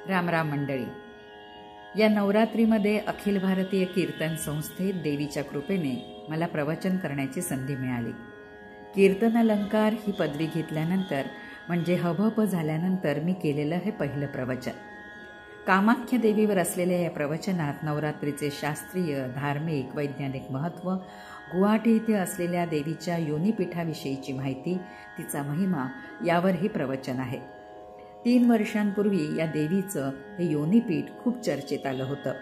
रामराम मंडळी, या नवरात्रीमध्ये अखिल भारतीय कीर्तन संस्थेत देवीच्या कृपेने मला प्रवचन करण्याची संधी मिळाली. कीर्तन अलंकार ही पदवी घेतल्यानंतर म्हणजे हबहब झाल्यानंतर मी केलेलं हे पहिलं प्रवचन. कामाख्या देवीवर असलेल्या या प्रवचनात नवरात्रीचे शास्त्रीय, धार्मिक, वैज्ञानिक महत्त्व, गुवाहाटी येथे असलेल्या देवीच्या योनीपीठाविषयीची माहिती, तिचा महिमा यावर हे प्रवचन आहे. 3 वर्षांपूर्वी या देवीचं हे योनीपीठ खूप चर्चेत आलं होतं.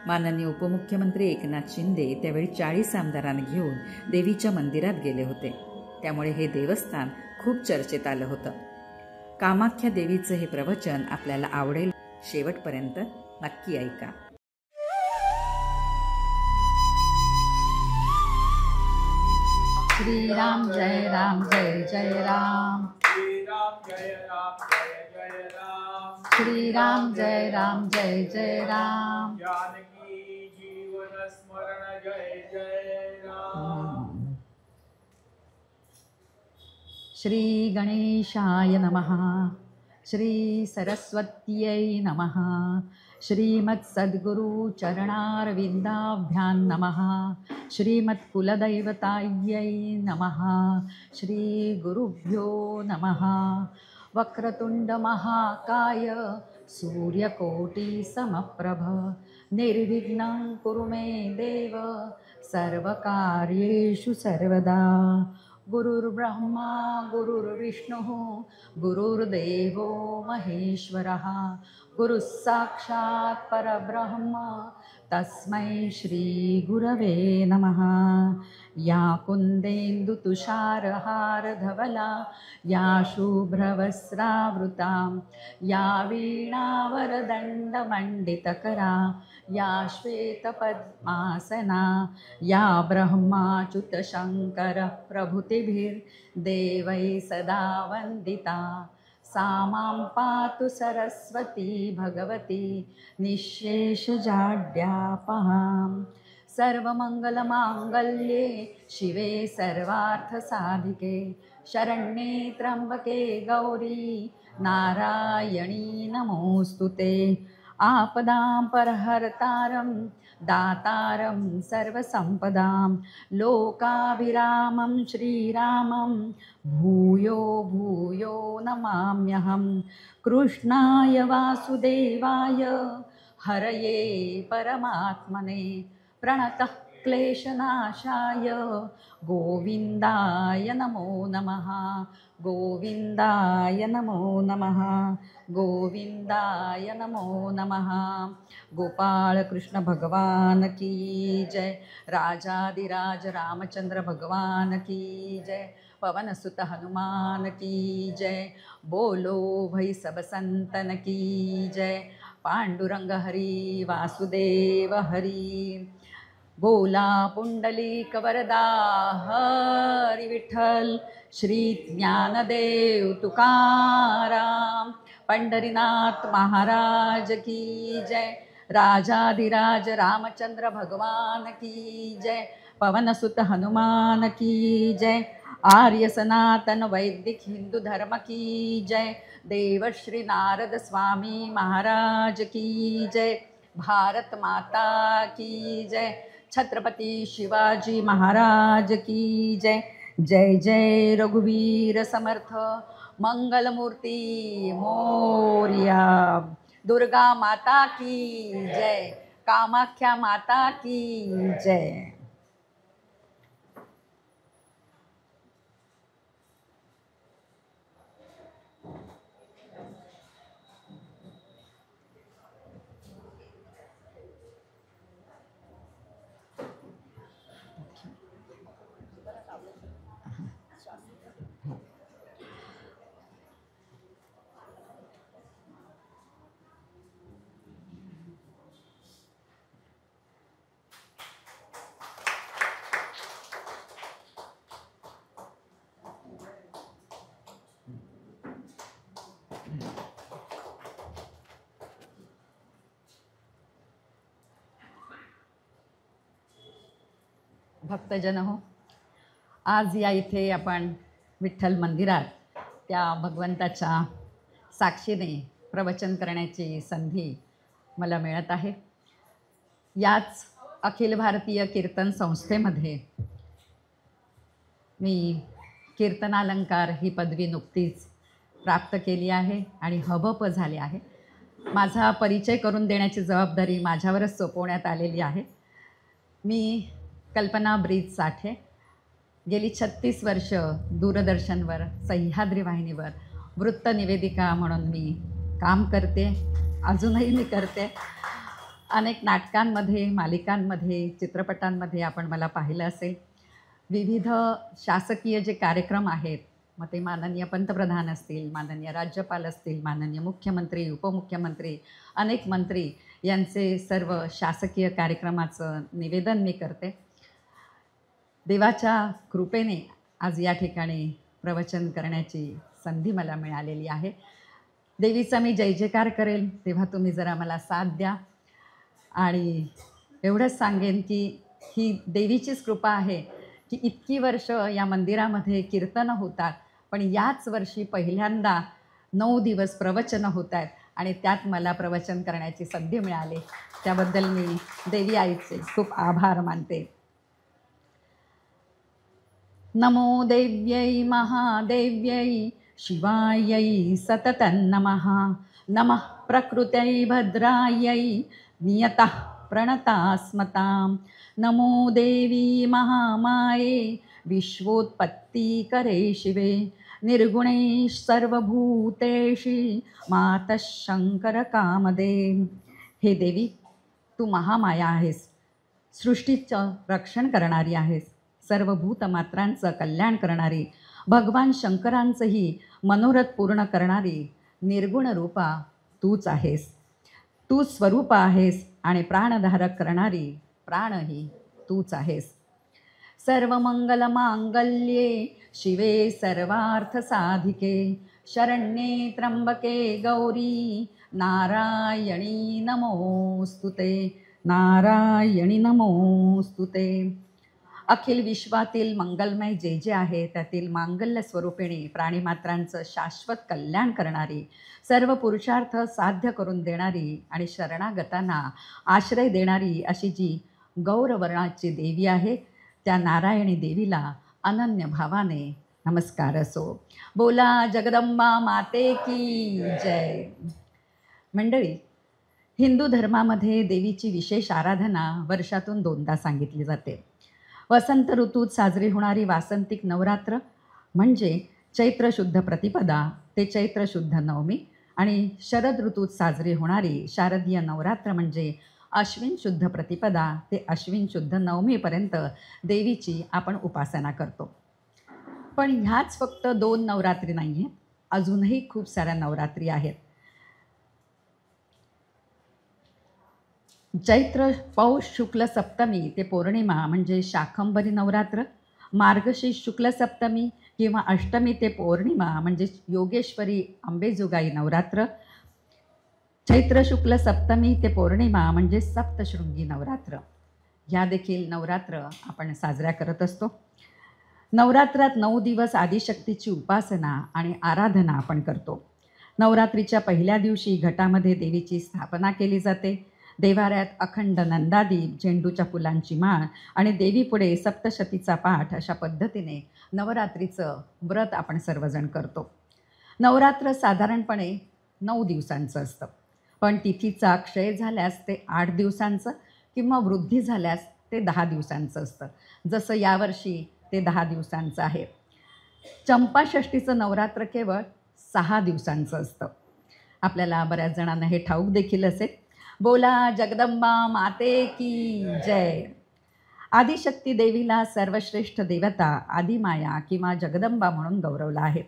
माननीय उपमुख्यमंत्री एकनाथ शिंदे त्यावेळी 40 आमदारांना घेऊन देवीच्या मंदिरात गेले होते. त्यामुळे हे देवस्थान खूप चर्चेत आलं होतं. कामाख्या देवीचं हे प्रवचन आपल्याला आवडेल. शेवटपर्यंत नक्की ऐका. श्रीराम जय राम जय जय राम. श्रीराम जय राम जय जय राम. श्रीराम जय राम जय जय राम. जानकी जीवन स्मरण जय जय राम. श्री गणेशाय नमः. श्री सरस्वत्यै नमः. श्रीमत्सद्गुरु चरणारविन्दाभ्यां नमः. श्रीमत्कुलदैवतायै नमः. श्रीगुरुभ्यो नमः. वक्रतुंड महाकाय सूर्यकोटिसमप्रभ निर्विघ्नं कुरु मे देव सर्वकार्येषु सर्वदा. गुरुर्ब्रह्मा गुरुर्विष्णुः गुरुर्देवो महेश्वरः गुरुः साक्षात् परब्रह्म तस्मै श्री गुरवे नमः. या कुन्देन्दुतुषारहारधवला या शुभ्रवस्त्रावृतां या वीणावरदण्डमण्डितकरा या श्वेतपद्मासना या ब्रह्माच्युतशङ्करः प्रभृतिभिर्देवैः सदा वन्दिता. सा मां पातु सरस्वती भगवती निःशेषजाड्यापहाम्. सर्वमङ्गलमाङ्गल्ये शिवे सर्वार्थसाधिके शरण्ये त्र्यम्बके गौरी नारायणी नमोऽस्तुते. आपदां परहर्तारं दातारं सर्वसम्पदां लोकाभिरामं श्रीरामं भूयो भूयो नमाम्यहं. कृष्णाय वासुदेवाय हरये परमात्मने प्रणतः क्लेशनाशाय गोविन्दाय नमो नमः. गोविन्दाय नमो नमः. गोविन्दाय नमो नमः. गोपाल कृष्ण भगवान की जय. राजाधिराज रामचंद्र भगवान की जय. पवन सुत हनुमान की जय. बोलो भई सब संतन की जय. पांडुरंग हरि वासुदेव हरि. बोला पुंडलिक वरदा हरि विठ्ठल. श्री ज्ञानदेव तुकाराम पंढरीनाथ महाराज की जय. राजाधिराज रामचंद्र भगवान की जय. पवन सुत हनुमान की जय. आर्य सनातन वैदिक हिंदू धर्म की जय. देवश्री नारद स्वामी महाराज की जय. भारत माता की जय. छत्रपति शिवाजी महाराज की जय. जय जय रघुवीर समर्थ मंगलमूर्ति मोरया. दुर्गा माता की जय. कामाख्या माता की जय. भक्तजन हो, आज या इथे आपण विठ्ठल मंदिरात त्या भगवंताच्या साक्षीने प्रवचन करण्याची संधी मला मिळत आहे. याच अखिल भारतीय कीर्तन संस्थेमध्ये मी कीर्तनालंकार ही पदवी नुकतीच प्राप्त केली आहे आणि हबप झाले आहे. माझा परिचय करून देण्याची जबाबदारी माझ्यावरच सोपवण्यात आलेली आहे. मी कल्पना ब्रीज साठे गेली 36 वर्ष दूरदर्शनवर सह्याद्री वाहिनीवर वृत्तनिवेदिका म्हणून मी काम करते. अजूनही मी करते. अनेक नाटकांमध्ये, मालिकांमध्ये, चित्रपटांमध्ये आपण मला पाहिलं असेल. विविध शासकीय जे कार्यक्रम आहेत, मग ते माननीय पंतप्रधान असतील, माननीय राज्यपाल असतील, माननीय मुख्यमंत्री, उपमुख्यमंत्री, अनेक मंत्री यांचे सर्व शासकीय कार्यक्रमाचं निवेदन मी करते. देवाच्या कृपेने आज या ठिकाणी प्रवचन करण्याची संधी मला मिळालेली आहे. देवीचा मी जय जयकार करेल तेव्हा तुम्ही जरा मला साथ द्या. आणि एवढंच सांगेन की ही देवीचीच कृपा आहे की इतकी वर्ष या मंदिरामध्ये कीर्तनं होतात, पण याच वर्षी पहिल्यांदा 9 दिवस प्रवचनं होत आहेत आणि त्यात मला प्रवचन करण्याची संधी मिळाली. त्याबद्दल मी देवी आईचे खूप आभार मानते. नमो देव्यै महादेव्यै शिवायै सततं नमः. नमः प्रकृत्यै भद्रायै नियतः प्रणतास्मतां. नमो देवी महामाये विश्वोत्पत्तिकरे शिवे. निर्गुणे सर्वभूतेषु मातः शंकरकामदे. हे देवी, तू महामाया आहेस, सृष्टीचं रक्षण करणारी आहेस, सर्व भूतमात्रांचं कल्याण करणारी, भगवान शंकरांचंही मनोरथ पूर्ण करणारी निर्गुण रूपा तूच आहेस. तू स्वरूप आहेस आणि प्राणधारक करणारी प्राणही तूच आहेस. सर्वमंगलमांगल्ये शिवे सर्वार्थसाधिके शरण्ये त्र्यंबके गौरी नारायणी नमोस्तुते. नारायणी नमोस्तुते. अखिल विश्वातील मंगलमय जे जे आहे त्यातील मांगल्य स्वरूपिणी प्राणीमात्रांचं शाश्वत कल्याण करणारी, सर्व पुरुषार्थ साध्य करून देणारी आणि शरणागतांना आश्रय देणारी अशी जी गौरवर्णाची देवी आहे, त्या नारायणी देवीला अनन्य भावाने नमस्कार असो. बोला जगदंबा माते की जय. मंडळी, हिंदू धर्मामध्ये देवीची विशेष आराधना वर्षातून 2दा सांगितली जाते. वसंत ऋतूत साजरी होणारी वासंतिक नवरात्र म्हणजे चैत्र शुद्ध प्रतिपदा ते चैत्र शुद्ध नवमी, आणि शरद ऋतूत साजरी होणारी शारदीय नवरात्र म्हणजे अश्विन शुद्ध प्रतिपदा ते अश्विन शुद्ध नवमीपर्यंत देवीची आपण उपासना करतो. पण ह्याच फक्त 2 नवरात्री नाही आहेत, अजूनही खूप साऱ्या नवरात्री आहेत. चैत्र पौष शुक्ल सप्तमी ते पौर्णिमा म्हणजे शाकंभरी नवरात्र, मार्गशीर्ष शुक्ल सप्तमी किंवा अष्टमी ते पौर्णिमा म्हणजे योगेश्वरी अंबेजोगाई नवरात्र, चैत्र शुक्ल सप्तमी ते पौर्णिमा म्हणजे सप्तशृंगी नवरात्र. ह्या देखील नवरात्र आपण साजऱ्या करत असतो. नवरात्रात 9 दिवस आदिशक्तीची उपासना आणि आराधना आपण करतो. नवरात्रीच्या पहिल्या दिवशी घटामध्ये देवीची स्थापना केली जाते. देवाऱ्यात अखंड नंदादीप, झेंडूच्या फुलांची माळ आणि देवीपुढे सप्तशतीचा पाठ अशा पद्धतीने नवरात्रीचं व्रत आपण सर्वजण करतो. नवरात्र साधारणपणे 9 दिवसांचं असतं, पण तिथीचा क्षय झाल्यास ते 8 दिवसांचं किंवा वृद्धी झाल्यास ते 10 दिवसांचं असतं. जसं यावर्षी ते 10 दिवसांचं आहे. चंपाषष्ठीचं नवरात्र केवळ 6 दिवसांचं असतं. आपल्याला बऱ्याच जणांना हे ठाऊक देखील असेल. बोला जगदंबा माते की जय. आदिशक्ती देवीला सर्वश्रेष्ठ देवता आदिमाया किंवा जगदंबा म्हणून गौरवला आहे.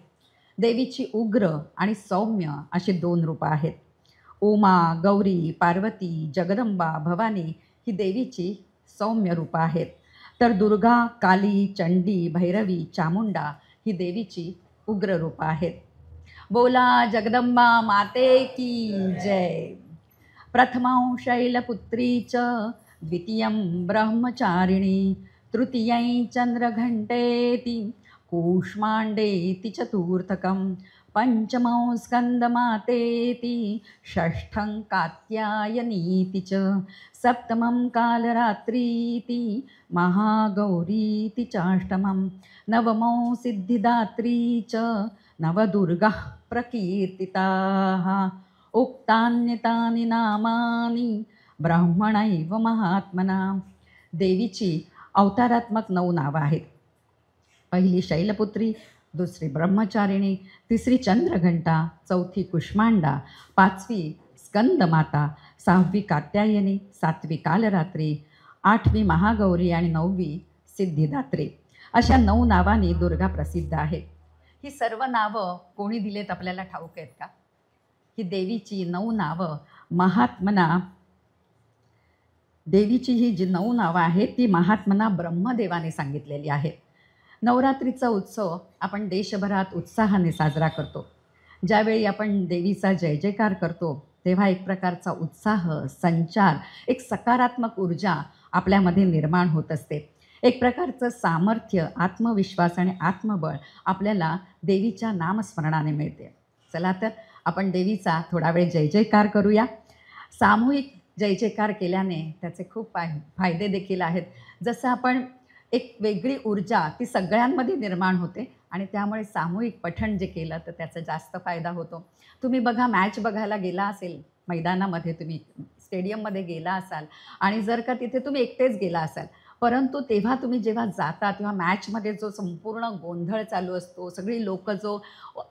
देवीची उग्र आणि सौम्य अशी 2 रूपं आहेत. उमा, गौरी, पार्वती, जगदंबा, भवानी ही देवीची सौम्य रूपं आहेत. तर दुर्गा, काली, चंडी, भैरवी, चामुंडा ही देवीची उग्र रूपं आहेत. बोला जगदंबा माते की जय. प्रथमं शैलपुत्री च द्वितीयं ब्रह्मचारिणी तृतीयं चंद्रघंटेति कूष्मांडेति चतुर्थकं पंचमं स्कंदमातेति षष्ठं कात्यायनीति च सप्तमं कालरात्रीति महागौरीति चाष्टमं नवमो सिद्धिदात्री च नवदुर्गाः प्रकीर्तिताः उक्तान्यतानि नामानि ब्राह्मणैव महात्मना. देवीची अवतारात्मक 9 नावं आहेत. पहिली शैलपुत्री, दुसरी ब्रह्मचारिणी, तिसरी चंद्रघंटा, चौथी कुष्मांडा, पाचवी स्कंदमाता, 6वी कात्यायनी, 7वी कालरात्री, 8वी महागौरी आणि 9वी सिद्धिदात्री. अशा 9 नावांनी दुर्गा प्रसिद्ध आहे. ही सर्व नावं कोणी दिलेत आपल्याला ठाऊक आहेत का? ही देवीची 9 नावं महात्मना, देवीची ही जी 9 नावं आहेत ती महात्मना ब्रह्मदेवाने सांगितलेली आहेत. नवरात्रीचा उत्सव आपण देशभरात उत्साहाने साजरा करतो. ज्यावेळी आपण देवीचा जय जयकार करतो तेव्हा एक प्रकारचा उत्साह, संचार, एक सकारात्मक ऊर्जा आपल्यामध्ये निर्माण होत असते. एक प्रकारचं सामर्थ्य, आत्मविश्वास आणि आत्मबळ आपल्याला देवीच्या नामस्मरणाने मिळते. चला तर आपण देवीचा थोडा वेळ जय जयकार करूया. सामूहिक जय जयकार केल्याने त्याचे खूप फायदे देखील आहेत. जसं आपण एक वेगळी ऊर्जा ती सगळ्यांमध्ये निर्माण होते आणि त्यामुळे सामूहिक पठण जे केलं तर त्याचा जास्त फायदा होतो. तुम्ही बघा, मॅच बघायला गेला असेल मैदानामध्ये, तुम्ही स्टेडियममध्ये गेला असाल आणि जर का तिथे तुम्ही एकटेच गेला असाल, परंतु तेव्हा तुम्ही जेव्हा जाता तेव्हा मॅचमध्ये जो संपूर्ण गोंधळ चालू असतो, सगळी लोकं जो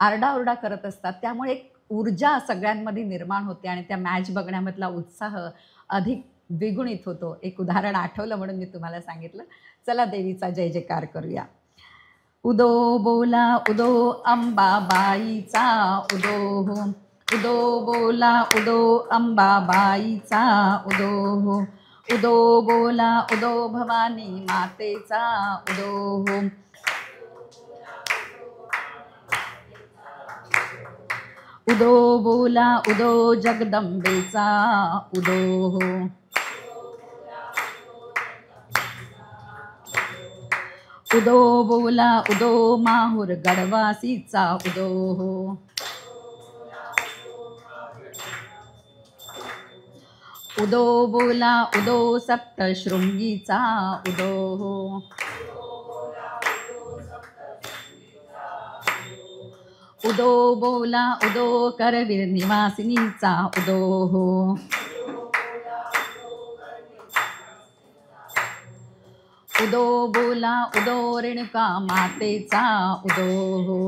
आरडाओरडा करत असतात, त्यामुळे एक ऊर्जा सगळ्यांमध्ये निर्माण होते आणि त्या मॅच बघण्यामधला उत्साह अधिक द्विगुणित होतो. एक उदाहरण आठवलं म्हणून मी तुम्हाला सांगितलं. चला देवीचा जय जयकार करूया. उदो बोला उदो अंबाबाईचा उदो हो, उदो बोला उदो अंबाबाईचा उदो हो, उदो बोला उदो भवानी मातेचा उदो हो, उदो बोला उदो जगदंबेचा उदो हो, उदो बोला उदो माहूर गडवासीचा उदो हो, उदो बोला उदो सप्तशृंगीचा उदो हो, उदो बोला उदो करवीर निवासिनीचा उदो हो, उदो बोला उदो रेणुका मातेचा उदो हो,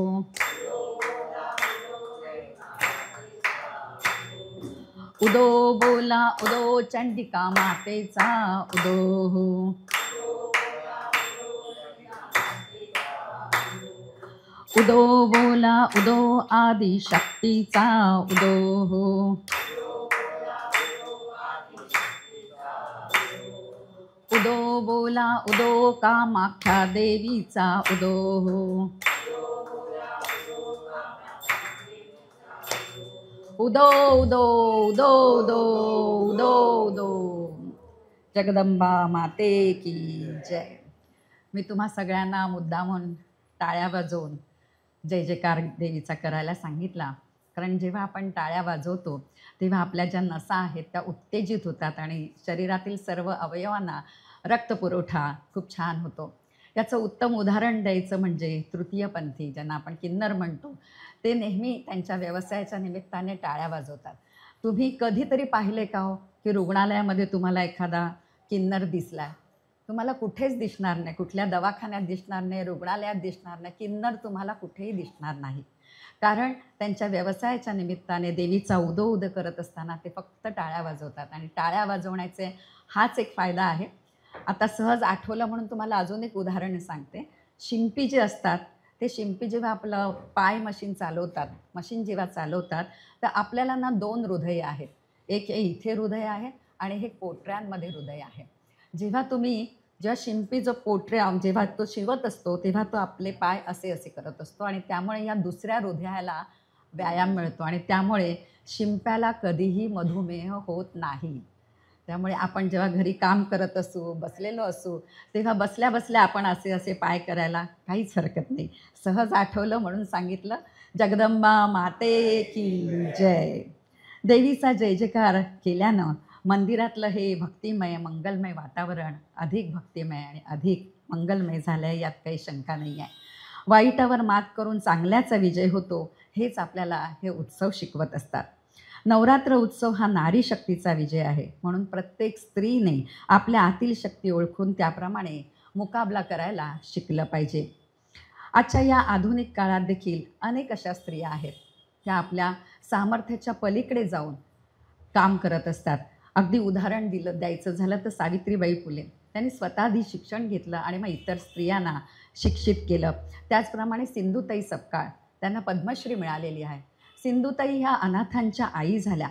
उदो बोला उदो चंडिका मातेचा उदो हो, उदो बोला उदो आदि शक्तीचा उदो हो, उदो बोला उदो कामाख्या देवीचा उदो हो, उदो उदो उदो उदो उदो उदो. जगदंबा माते की जय. मी तुम्हा सगळ्यांना मुद्दामून टाळ्या वाजवून जय जयकार देवीचा करायला सांगितला, कारण जेव्हा आपण टाळ्या वाजवतो तेव्हा आपल्या ज्या नसा आहेत त्या उत्तेजित होतात आणि शरीरातील सर्व अवयवांना रक्तपुरवठा खूप छान होतो. याचं उत्तम उदाहरण द्यायचं म्हणजे तृतीयपंथी, ज्यांना आपण किन्नर म्हणतो, ते नेहमी त्यांच्या व्यवसायाच्या निमित्ताने टाळ्या वाजवतात. तुम्ही कधीतरी पाहिले का हो की रुग्णालयामध्ये तुम्हाला एखादा किन्नर दिसला? तुम्हाला कुठेच दिसणार नाही, कुठल्या दवाखान्यात दिसणार नाही, रुग्णालयात दिसणार नाही. किन्नर तुम्हाला कुठेही दिसणार नाही, कारण त्यांच्या व्यवसायाच्या निमित्ताने देवीचा उदो उदो करत असताना ते फक्त टाळ्या वाजवतात आणि टाळ्या वाजवण्याचे हाच एक फायदा आहे. आता सहज आठवलं म्हणून तुम्हाला अजून एक उदाहरण सांगते. शिंपी जे असतात ते शिंपी जेव्हा आपलं पाय मशीन जेव्हा चालवतात तर आपल्याला ना 2 हृदय आहेत. एक हे इथे हृदय आहे आणि हे पोटऱ्यांमध्ये हृदय आहे. जेव्हा शिंपी जो पोटऱ्या जेव्हा तो शिवत असतो तेव्हा तो आपले पाय असे असे करत असतो आणि त्यामुळे या दुसऱ्या हृदयाला व्यायाम मिळतो आणि त्यामुळे शिंप्याला कधीही मधुमेह होत नाही. त्यामुळे आपण जेव्हा घरी काम करत असू, बसलेलो असू, तेव्हा बसल्या बसल्या आपण असे असे पाय करायला काहीच हरकत नाही. सहज आठवलं म्हणून सांगितलं. जगदंबा माते की जय. देवीचा जय जयकार केल्यानं मंदिरातलं हे भक्तिमय मंगलमय वातावरण अधिक भक्तिमय आणि अधिक मंगलमय झालं आहे, यात काही शंका नाही आहे. वाईटावर मात करून चांगल्याचा विजय होतो, हेच आपल्याला हे उत्सव शिकवत असतात. नवरात्र उत्सव हा नारी शक्तीचा विजय आहे, म्हणून प्रत्येक स्त्रीने आपल्या आतील शक्ती ओळखून त्याप्रमाणे मुकाबला करायला शिकलं पाहिजे. आजच्या या आधुनिक काळात देखील अनेक अशा स्त्रिया आहेत, त्या आपल्या सामर्थ्याच्या पलीकडे जाऊन काम करत असतात. अगदी उदाहरण द्यायचं झालं तर सावित्रीबाई फुले, त्यांनी स्वतः आधी शिक्षण घेतलं आणि मग इतर स्त्रियांना शिक्षित केलं. त्याचप्रमाणे सिंधुताई सपकाळ, त्यांना पद्मश्री मिळालेली आहे. सिंधुताई ह्या अनाथांच्या आई झाल्या.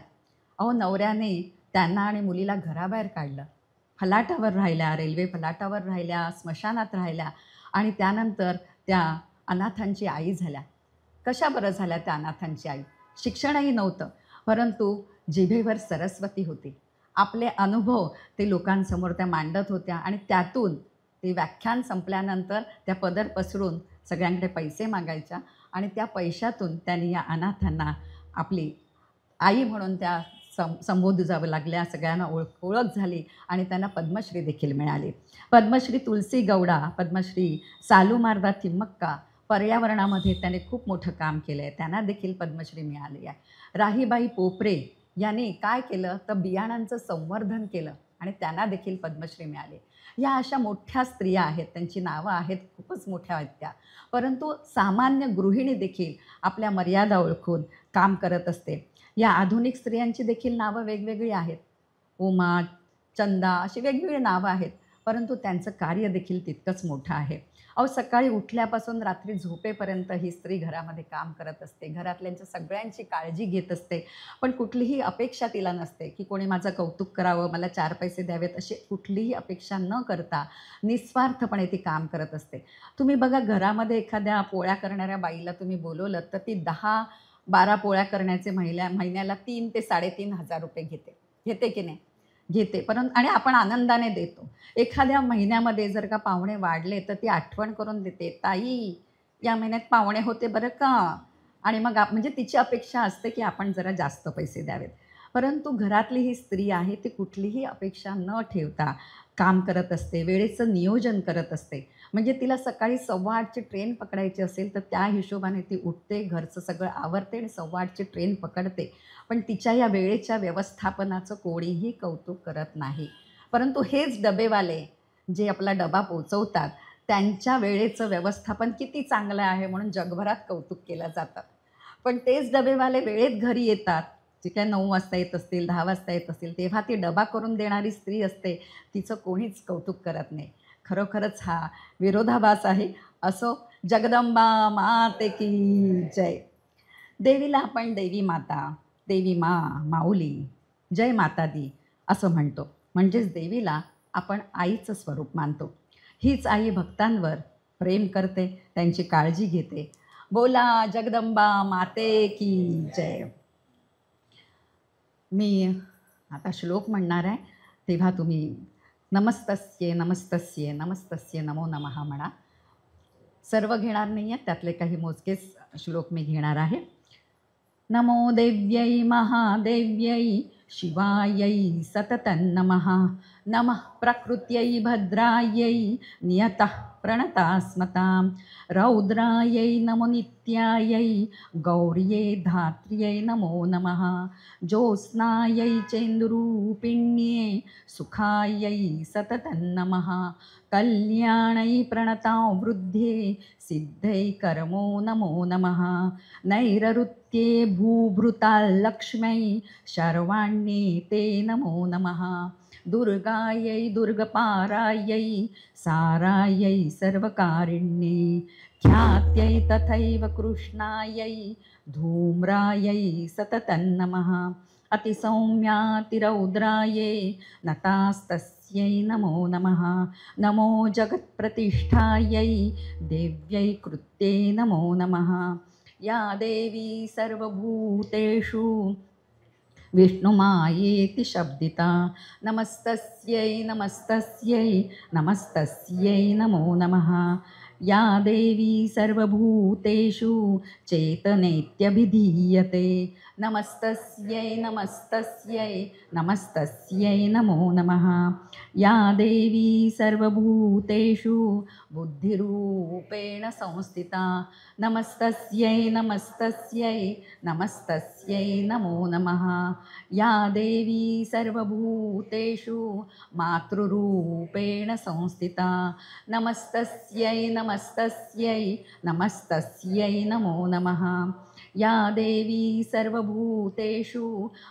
नवऱ्याने त्यांना आणि मुलीला घराबाहेर काढलं, फलाटावर राहिल्या, रेल्वे फलाटावर राहिल्या, स्मशानात राहिल्या आणि त्यानंतर त्या अनाथांची आई झाल्या. कशा बरं झाल्या त्या अनाथांची आई? शिक्षणही नव्हतं, परंतु जिभेवर सरस्वती होती. आपले अनुभव ते लोकांसमोर त्या मांडत होत्या आणि त्यातून ते व्याख्यान संपल्यानंतर त्या पदर पसरून सगळ्यांकडे पैसे मागायच्या आणि त्या पैशातून त्यांनी या अनाथांना आपली आई म्हणून त्या संबोधू जावं लागल्या. सगळ्यांना ओळख झाली आणि त्यांना पद्मश्री देखील मिळाली. पद्मश्री तुलसी गौडा, पद्मश्री सालुमारदा तिम्मक्का, पर्यावरणामध्ये त्याने खूप मोठं काम केलं आहे, त्यांना देखील पद्मश्री मिळाली आहे. राहीबाई पोपरे यांनी काय केलं तर बियाणांचं संवर्धन केलं आणि त्यांना देखील पद्मश्री मिळाली. या अशा मोठ्या स्त्रिया आहेत, त्यांची नावं आहेत, खूपच मोठ्या आहेत त्या. परंतु सामान्य गृहिणी देखील आपल्या मर्यादा ओळखून काम करत असते. या आधुनिक स्त्रियांची देखील नावं वेगवेगळी आहेत. उमा, चंदा अशी वेगवेगळी नावं आहेत, परंतु त्यांचं कार्य देखील तितकंच मोठं आहे. सकाळी उठल्यापासून रात्री झोपेपर्यंत ही स्त्री घरामध्ये काम करत असते, घरातल्यांच्या सगळ्यांची काळजी घेत असते, पण कुठलीही अपेक्षा तिला नसते की कोणी माझं कौतुक करावं, मला 4 पैसे द्यावेत, अशी कुठलीही अपेक्षा न करता निस्वार्थपणे ती काम करत असते. तुम्ही बघा, घरामध्ये एखाद्या पोळ्या करणाऱ्या बाईला तुम्ही बोलवलं तर ती 10-12 पोळ्या करण्याचे महिन्याला 3,000 ते 3,500 रुपये घेते की नाही? घेते. परंतु आणि आपण आनंदाने देतो. एखाद्या महिन्यामध्ये जर का पाहुणे वाढले तर ती आठवण करून देते, ताई या महिन्यात पाहुणे होते बरं का, आणि मग म्हणजे तिची अपेक्षा असते की आपण जरा जास्त पैसे द्यावेत. परंतु घरातली ही स्त्री आहे, ती कुठलीही अपेक्षा न ठेवता काम करत असते, वेळेचं नियोजन करत असते. म्हणजे तिला सकाळी 8:15ची ट्रेन पकडायची असेल तर त्या हिशोबाने ती उठते, घरचं सगळं आवरते आणि 8:15ची ट्रेन पकडते. पण तिच्या या वेळेच्या व्यवस्थापनाचं कोणीही कौतुक करत नाही. परंतु हेच डबेवाले जे आपला डबा पोचवतात, त्यांच्या वेळेचं व्यवस्थापन किती चांगलं आहे म्हणून जगभरात कौतुक केलं जातं. पण तेच डबेवाले वेळेत घरी येतात, जे काय 9 वाजता येत असतील, 10 वाजता येत असतील, तेव्हा ती डबा करून देणारी स्त्री असते, तिचं कोणीच कौतुक करत नाही. खरोखरच हा विरोधाभास आहे. असो, जगदंबा माते की जय. देवीला आपण देवी माता, देवी माऊली, जय माता दी असं म्हणतो. म्हणजेच देवीला आपण आईचं स्वरूप मानतो. हीच आई भक्तांवर प्रेम करते, त्यांची काळजी घेते. बोला जगदंबा माते की जय. मी आता श्लोक म्हणणार आहे, तेव्हा तुम्ही नमस्तस्ये नमस्तस्ये नमस्तस्ये नमो नमः म्हणा. सर्व घेणार नाही आहे, त्यातले काही मोजकेच श्लोक मी घेणार आहे. नमो देव्यै महादेव्यै शिवायै सततं नमः. नमः प्रकृत्यै भद्रायै नियतः प्रणतास्मतां. रौद्रायै नमो नित्यायै गौर्यै धात्र्यै नमो नमः. ज्योत्स्नायै चेन्दुरूपिण्यै सुखायै सततं नमः. कल्याणै प्रणतां वृद्धे सिद्धै कर्मो नमो नमः. नैरृत्ये भूभृताल्लक्ष्मै शर्वाण्ये ते नमो नमः. दुर्गायै दुर्गपारायै सारायै सर्वकारिण्यै. ख्यात्यै तथैव कृष्णायै धूम्रायै सततं नमः. अतिसौम्यातिरौद्रायै नतास्तस्यै नमो नमः. नमो जगत्प्रतिष्ठायै देव्यै कृत्यै नमो नमः. या देवी सर्वभूतेषु विष्णुमायेति शब्दिता. नमस्तस्यै नमस्तस्यै नमस्तस्यै नमो नमः. या देवी सर्वभूतेषु चेतनेत्यभिधीयते। नमस्तस्यै नमस्तस्यै नमस्तस्यै नमो नमः। या देवी सर्वभूतेषु बुद्धिरूपेण संस्थिता। नमस्तस्यै नमस्तस्यै नमस्तस्यै नमो नमः। या देवी सर्वभूतेषु मातृरूपेण संस्थिता। नमस्तस्यै नमस्तस्यै नमस्तस्यै नमो नमः। या देवी सर्वभूतेषु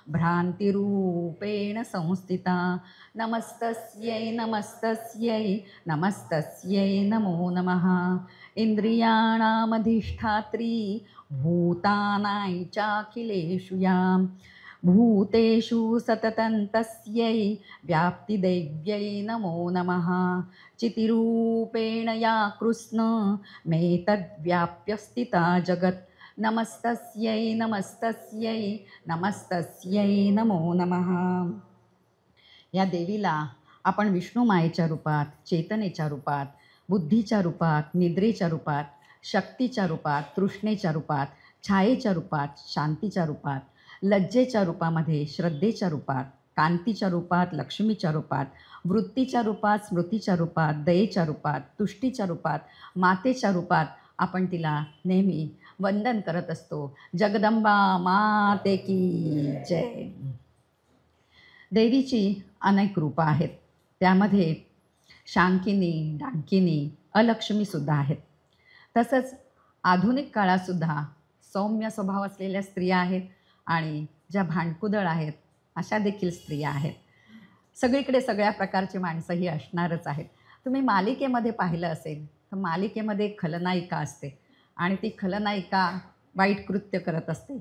भ्रान्तिरूपेण संस्थिता। नमस्तस्यै नमस्तस्यै नमस्तस्यै नमो नमः। इन्द्रियाणामधिष्ठात्री भूतानां चाखिलेषु यां भूतेषु सततं तस्यै व्याप्तिदेव्यै नमो नमः। चितिरूपेण या कृष्ण मे तद्व्याप्य स्थिता जगत्। नमस्तस्यै नमस्तस्यै नमस्तस्यै नमो नमः। या देवीला आपण विष्णू मायेच्या रूपात, चेतनेच्या रूपात, बुद्धीच्या रूपात, निद्रेच्या रूपात, शक्तीच्या रूपात, तृष्णेच्या रूपात, छायेच्या रूपात, शांतीच्या रूपात, लज्जेच्या रूपामध्ये, श्रद्धेच्या रूपात, कांतीच्या रूपात, लक्ष्मीच्या रूपात, वृत्तीच्या रूपात, स्मृतीच्या रूपात, दयेच्या रूपात, तुष्टीच्या रूपात, मातेच्या रूपात आपण तिला नेहमी वंदन करत असतो। जगदंबा माते की जय। देवीची अनेक रूपं आहेत, त्यामध्ये शांकिनी, डांकिनी, अलक्ष्मीसुद्धा आहेत। तसंच आधुनिक काळातसुद्धा सौम्य स्वभाव असलेल्या स्त्रिया आहेत आणि ज्या भांडकुदळ आहेत अशा देखील स्त्रिया आहेत। सगळीकडे सगळ्या प्रकारची माणसं ही असणारच आहेत। तुम्ही मालिकेमध्ये पाहिलं असेल तर मालिकेमध्ये एक खलनायिका असते आणि ती खलनायिका वाईट कृत्य करत असते।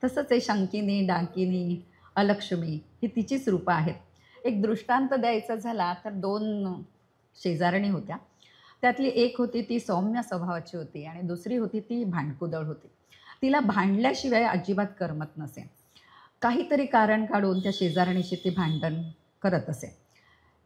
तसंच हे शंकिनी, डाकिनी, अलक्ष्मी ही तिचीच रूपं आहेत। एक दृष्टांत द्यायचा झाला तर 2 शेजारणी होत्या। त्यातली एक होती ती सौम्य स्वभावाची होती आणि दुसरी होती ती भांडकुदळ होती। तिला भांडल्याशिवाय अजिबात करमत नसे। काहीतरी कारण काढून त्या शेजारणीशी ती भांडण करत असे।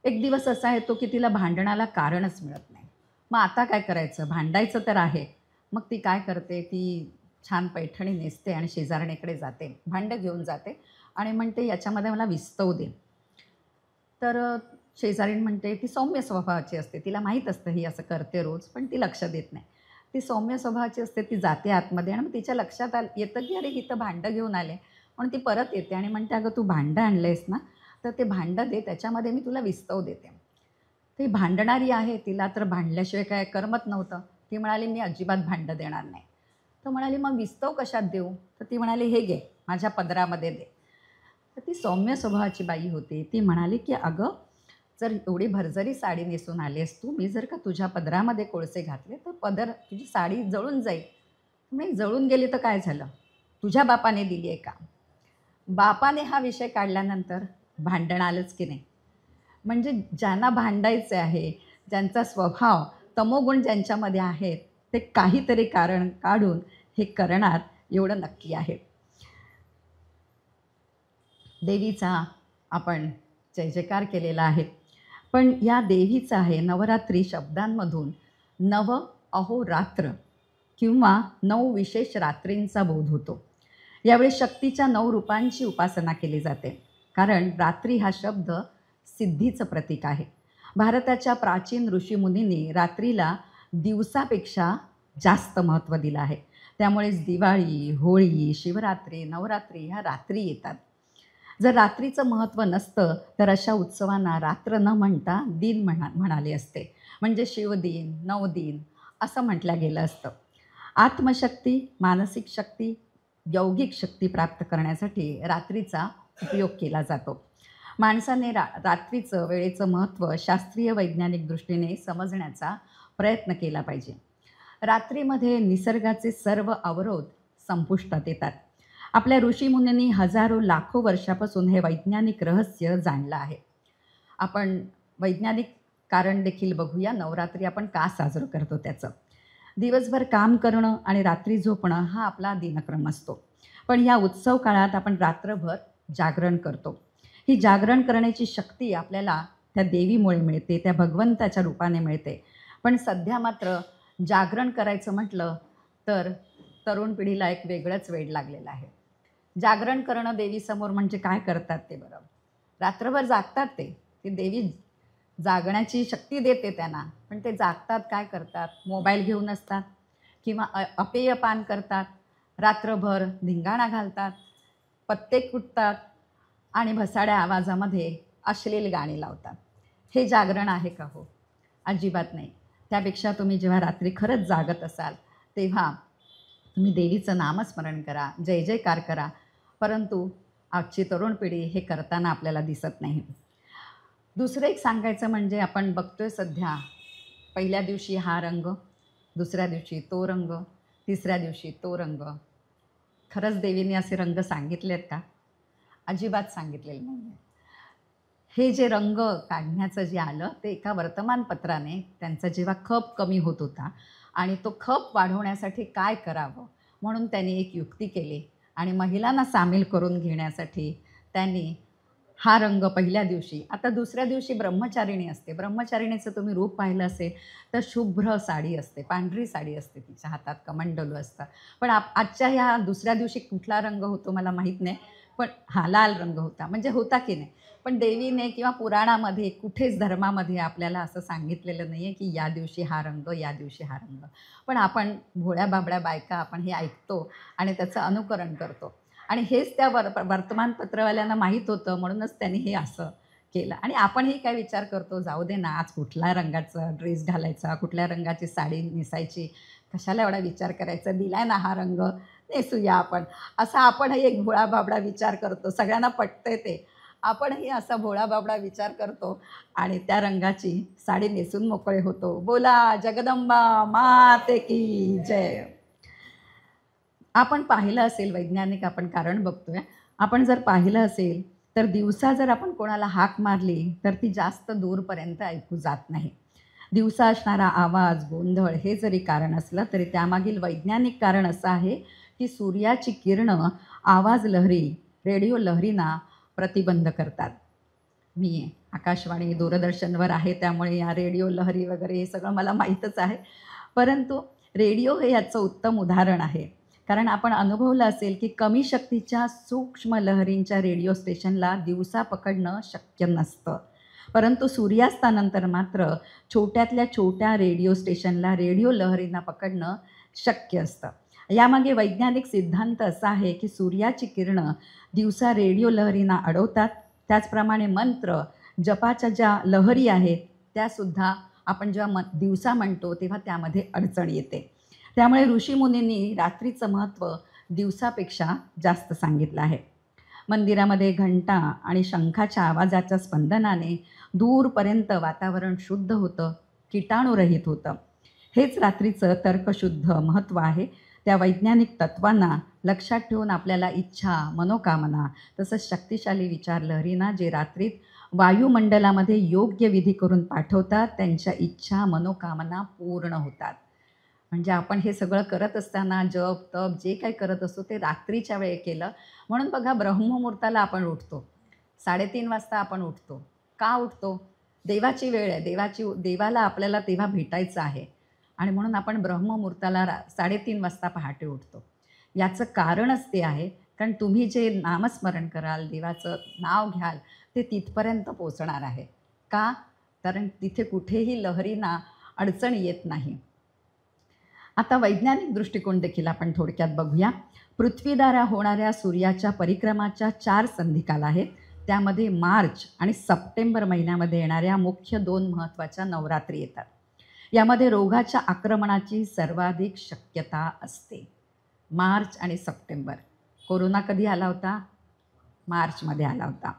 एक दिवस असा येतो की तिला भांडणाला कारणच मिळत नाही। मग आता काय करायचं, भांडायचं तर आहे। मग ती काय करते, ती छान पैठणी नेसते आणि शेजारणीकडे जाते, भांडं घेऊन जाते आणि म्हणते याच्यामध्ये मला विस्तव दे। तर शेजारीण म्हणते, ती सौम्य स्वभावाची असते, तिला माहीत असतं ही असं करते रोज, पण ती लक्ष देत नाही। ती सौम्य स्वभावाची असते, ती जाते आतमध्ये आणि मग तिच्या लक्षात येतं की अरे ही तर भांडं घेऊन आले, म्हणून ती परत येते आणि म्हणते अगं तू भांडं आणलं आहेस ना, तर ते भांडं दे, त्याच्यामध्ये मी तुला विस्तव देते। ती भांडणारी आहे, तिला तर भांडल्याशिवाय काय करमत नव्हतं। ती म्हणाली मी अजिबात भांडं देणार नाही। तर म्हणाली मग विस्तव कशात देऊ, तर ती म्हणाली हे घे माझ्या पदरामध्ये दे। तर ती सौम्य स्वभावाची बाई होती, ती म्हणाली की अगं जर एवढी भरजरी साडी नेसून आलीस तू, मी जर का तुझ्या पदरामध्ये कोळसे घातले तर पदर तुझी साडी जळून जाईल। मी जळून गेली तर काय झालं, तुझ्या बापाने दिली आहे का? बापाने हा विषय काढल्यानंतर भांडण आलंच की नाही। म्हणजे ज्यांना भांडायचे आहे, ज्यांचा स्वभाव तमोगुण ज्यांच्यामध्ये आहेत, ते काहीतरी कारण काढून हे करणार एवढं नक्की आहे। देवीचा आपण जय जयकार केलेला आहे, पण या देवीचा आहे नवरात्री शब्दांमधून नव अहोरात्र किंवा 9 विशेष रात्रींचा बोध होतो। यावेळी शक्तीच्या 9 रूपांची उपासना केली जाते, कारण रात्री हा शब्द सिद्धीचं प्रतीक आहे। भारताच्या प्राचीन ऋषीमुनींनी रात्रीला दिवसापेक्षा जास्त महत्त्व दिलं आहे। त्यामुळेच दिवाळी, होळी, शिवरात्री, नवरात्री ह्या रात्री येतात। जर रात्रीचं महत्त्व नसतं तर अशा उत्सवांना रात्र न म्हणता दिन म्हणाले असते, म्हणजे शिवदिन, नवदिन असं म्हटलं गेलं असतं। आत्मशक्ती, मानसिक शक्ती, यौगिक शक्ती प्राप्त करण्यासाठी रात्रीचा उपयोग केला जातो। माणसाने रात्रीचं वेळेचं महत्त्व शास्त्रीय वैज्ञानिक दृष्टीने समजण्याचा प्रयत्न केला पाहिजे। रात्रीमध्ये निसर्गाचे सर्व अवरोध संपुष्टात येतात। आपल्या ऋषीमुनींनी हजारो लाखो वर्षापासून हे वैज्ञानिक रहस्य जाणलं आहे। आपण वैज्ञानिक कारण देखील बघूया, नवरात्री आपण का साजरं करतो त्याचं। दिवसभर काम करणं आणि रात्री झोपणं हा आपला दिनक्रम असतो, पण या उत्सव काळात आपण रात्रभर जागरण करतो। ही जागरण करण्याची शक्ती आपल्याला त्या देवीमुळे मिळते, त्या भगवंताच्या रूपाने मिळते। पण सध्या मात्र जागरण करायचं म्हटलं तर तरुण पिढीला एक वेगळंच वेड लागलेलं आहे. जागरण करणं देवीसमोर म्हणजे काय करतात ते बरं? रात्रभर जागतात ते देवी जागण्याची शक्ती देते त्यांना, पण ते जागतात काय करतात? मोबाईल घेऊन असतात किंवा अपेय पान करतात, रात्रभर धिंगाणा घालतात, पत्ते कुटतात आणि भसाड्या आवाजामध्ये अश्लील गाणी लावतात. हे जागरण आहे का हो? अजिबात नाही. त्यापेक्षा तुम्ही जेव्हा रात्री खरंच जागत असाल तेव्हा तुम्ही देवीचं नामस्मरण करा, जय जयकार करा. परंतु आजची तरुण पिढी हे करताना आपल्याला दिसत नाही. दुसरं एक सांगायचं म्हणजे आपण बघतोय सध्या पहिल्या दिवशी हा रंग, दुसऱ्या दिवशी तो रंग, तिसऱ्या दिवशी तो रंग. खरंच देवीने असे रंग सांगितले आहेत का? अजिबात सांगितलेलं नाही. हे जे रंग काढण्याचं जे आलं ते एका वर्तमानपत्राने त्यांचा जेव्हा खप कमी होत होता आणि तो खप वाढवण्यासाठी काय करावं म्हणून त्यांनी एक युक्ती केली आणि महिलांना सामील करून घेण्यासाठी त्यांनी हा रंग पहिल्या दिवशी, आता दुसऱ्या दिवशी ब्रह्मचारिणी असते. ब्रह्मचारिणीचं तुम्ही रूप पाहिलं असेल तर शुभ्र साडी असते, पांढरी साडी असते, तिच्या हातात कमंडलू असतं. पण आजच्या ह्या दुसऱ्या दिवशी कुठला रंग होतो मला माहीत नाही, पण हा लाल रंग होता. म्हणजे होता की नाही, पण देवीने किंवा पुराणामध्ये कुठेच धर्मामध्ये आपल्याला असं सांगितलेलं नाही आहे की या दिवशी हा रंग, या दिवशी हा रंग. पण आपण भोळ्या बाबड्या बायका आपण हे ऐकतो आणि त्याचं अनुकरण करतो. आणि हेच त्या वर्तमानपत्रवाल्यांना माहीत होतं, म्हणूनच त्यांनी हे असं केलं. आणि आपणही काय विचार करतो, जाऊ दे ना, आज कुठल्या रंगाचा ड्रेस घालायचा, कुठल्या रंगाची साडी नेसायची, कशाला एवढा विचार करायचा, दिलाय ना हा रंग, नेसूया आपण. असा आपणही एक भोळा बाबडा विचार करतो. सगळ्यांना पटतंय ते. आपणही असा भोळा बाबडा विचार करतो आणि त्या रंगाची साडी नेसून मोकळे होतो. बोला जगदंबा माते की जय. आपण पाहिलं असेल, वैज्ञानिक आपण कारण बघतोय, आपण जर पाहिलं असेल तर दिवसा जर आपण कोणाला हाक मारली तर ती जास्त दूरपर्यंत ऐकू जात नाही. दिवसा असणारा आवाज, गोंधळ हे जरी कारण असलं तरी त्यामागील वैज्ञानिक कारण असं आहे की सूर्याची किरणं आवाज लहरी, रेडिओ लहरींना प्रतिबंध करतात. मी आकाशवाणी, दूरदर्शनवर आहे त्यामुळे या रेडिओ लहरी वगैरे हे सगळं मला माहीतच आहे. परंतु रेडिओ हे याचं उत्तम उदाहरण आहे. कारण आपण अनुभवलं असेल की कमी शक्तीच्या सूक्ष्म लहरींच्या रेडिओ स्टेशनला दिवसा पकडणं शक्य नसतं. परंतु सूर्यास्तानंतर मात्र छोट्यातल्या छोट्या रेडिओ स्टेशनला रेडिओ लहरींना पकडणं शक्य असतं. यामागे वैज्ञानिक सिद्धांत असा आहे की सूर्याची किरणं दिवसा रेडिओ लहरींना अडवतात. त्याचप्रमाणे मंत्र, जपाच्या ज्या लहरी आहेत त्यासुद्धा आपण जेव्हा दिवसा म्हणतो तेव्हा त्यामध्ये अडचण येते. त्यामुळे ऋषीमुनींनी रात्रीचं महत्त्व दिवसापेक्षा जास्त सांगितलं आहे. मंदिरामध्ये घंटा आणि शंखाच्या आवाजाच्या स्पंदनाने दूरपर्यंत वातावरण शुद्ध होतं, किटाणुरहित होतं. हेच रात्रीचं तर्कशुद्ध महत्त्व आहे. त्या वैज्ञानिक तत्त्वांना लक्षात ठेवून आपल्याला इच्छा, मनोकामना तसंच शक्तिशाली विचार लहरींना जे रात्रीत वायुमंडलामध्ये योग्य विधी करून पाठवतात त्यांच्या इच्छा, मनोकामना पूर्ण होतात. म्हणजे आपण हे सगळं करत असताना जप, तप जे काही करत असतो ते रात्रीच्या वेळे केलं. म्हणून बघा ब्रह्ममुहूर्ताला आपण उठतो, 3:30 वाजता आपण उठतो. का उठतो? देवाची वेळ आहे, देवाला आपल्याला तेव्हा भेटायचं आहे आणि म्हणून आपण ब्रह्ममुहूर्ताला 3:30 वाजता पहाटे उठतो. याचं कारणच ते आहे कारण तुम्ही जे नामस्मरण कराल, देवाचं नाव घ्याल ते तिथपर्यंत पोचणार आहे. का? कारण तिथे कुठेही लहरींना अडचण येत नाही. आता वैज्ञानिक दृष्टिकोन देखील आपण थोडक्यात बघूया. पृथ्वीद्वारा होणाऱ्या सूर्याच्या परिक्रमाच्या 4 संधिकाल आहेत. त्यामध्ये मार्च आणि सप्टेंबर महिन्यामध्ये येणाऱ्या मुख्य 2 महत्त्वाच्या नवरात्री येतात. यामध्ये रोगाच्या आक्रमणाची सर्वाधिक शक्यता असते. मार्च आणि सप्टेंबर. कोरोना कधी आला होता? मार्चमध्ये आला होता.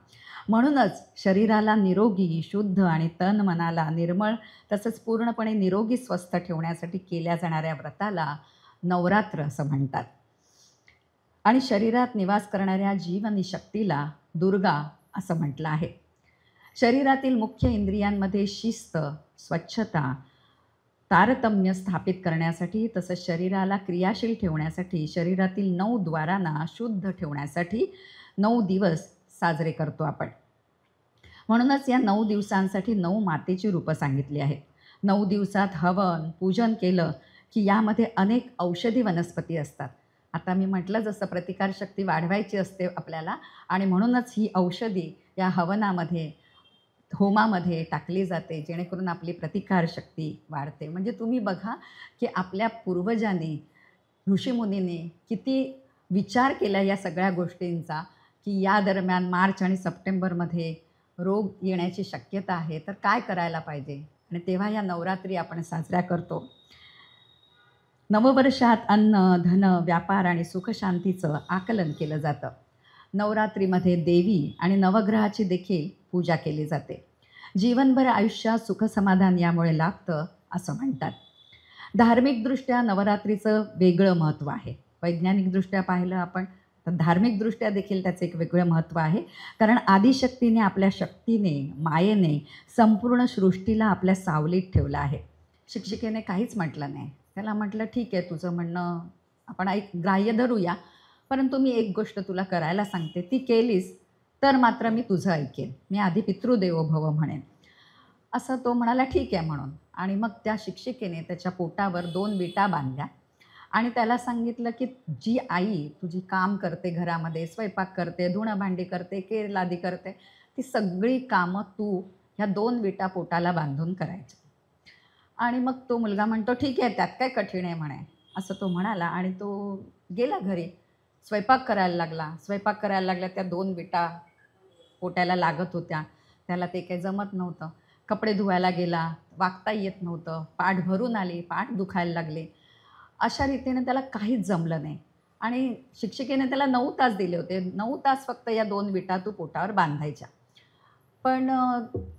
म्हणूनच शरीराला निरोगी, शुद्ध आणि तन मनाला निर्मळ तसंच पूर्णपणे निरोगी स्वस्थ ठेवण्यासाठी केल्या जाणाऱ्या व्रताला नवरात्र असं म्हणतात. आणि शरीरात निवास करणाऱ्या जीवनी शक्तीला दुर्गा असं म्हटलं आहे. शरीरातील मुख्य इंद्रियांमध्ये शिस्त, स्वच्छता, तारतम्य स्थापित करण्यासाठी तसंच शरीराला क्रियाशील ठेवण्यासाठी शरीरातील 9 द्वारांना शुद्ध ठेवण्यासाठी 9 दिवस साजरे करतो आपण. म्हणूनच या 9 दिवसांसाठी 9 मातेची रूपं सांगितली आहेत. 9 दिवसात हवन, पूजन केलं की यामध्ये अनेक औषधी वनस्पती असतात. आता मी म्हटलं जसं प्रतिकारशक्ती वाढवायची असते आपल्याला, आणि म्हणूनच ही औषधी या हवनामध्ये, होमामध्ये टाकली जाते, जेणेकरून आपली प्रतिकारशक्ती वाढते. म्हणजे तुम्ही बघा की आपल्या पूर्वजांनी, ऋषीमुनींनी किती विचार केला या सगळ्या गोष्टींचा, की या दरम्यान मार्च आणि सप्टेंबरमध्ये रोग येण्याची शक्यता आहे, तर काय करायला पाहिजे. आणि तेव्हा या नवरात्री आपण साजऱ्या करतो. नववर्षात अन्न, धन, व्यापार आणि सुखशांतीचं आकलन केलं जातं. नवरात्रीमध्ये देवी आणि नवग्रहाची देखील पूजा केली जाते. जीवनभर आयुष्यात सुखसमाधान यामुळे लाभतं असं म्हणतात. धार्मिकदृष्ट्या नवरात्रीचं वेगळं महत्त्व आहे. वैज्ञानिकदृष्ट्या पाहिलं आपण तर धार्मिकदृष्ट्या देखील त्याचं एक वेगळं महत्त्व आहे. कारण आदिशक्तीने आपल्या शक्तीने, मायेने संपूर्ण सृष्टीला आपल्या सावलीत ठेवलं आहे. शिक्षिकेने काहीच म्हटलं नाही. त्याला म्हटलं, ठीक आहे, तुझं म्हणणं आपण ग्राह्य धरूया, परंतु मी एक गोष्ट तुला करायला सांगते, ती केलीस तर मात्र मी तुझं ऐकेन. मी आधी पितृदेवो भव म्हणेन. असं तो म्हणाला, ठीक आहे म्हणून. आणि मग त्या शिक्षिकेने त्याच्या पोटावर 2 विटा बांधल्या आणि त्याला सांगितलं की जी आई तुझी काम करते, घरामध्ये स्वयंपाक करते, धुणं भांडी करते, केर लादी करते, ती सगळी कामं तू ह्या 2 विटा पोटाला बांधून करायची. आणि मग तो मुलगा म्हणतो, ठीक आहे, त्यात काय कठीण आहे म्हणे, असं तो म्हणाला. आणि तो गेला घरी, स्वयंपाक करायला लागला. त्या 2 विटा पोटाला लागत होत्या. त्याला ते काही जमत नव्हतं. कपडे धुवायला गेला, वागता येत नव्हतं. पाठ भरून आली, पाठ दुखायला लागले. अशा रीतीने त्याला काहीच जमलं नाही. आणि शिक्षिकेने त्याला 9 तास दिले होते. 9 तास फक्त या 2 विटा तू पोटावर बांधायच्या. पण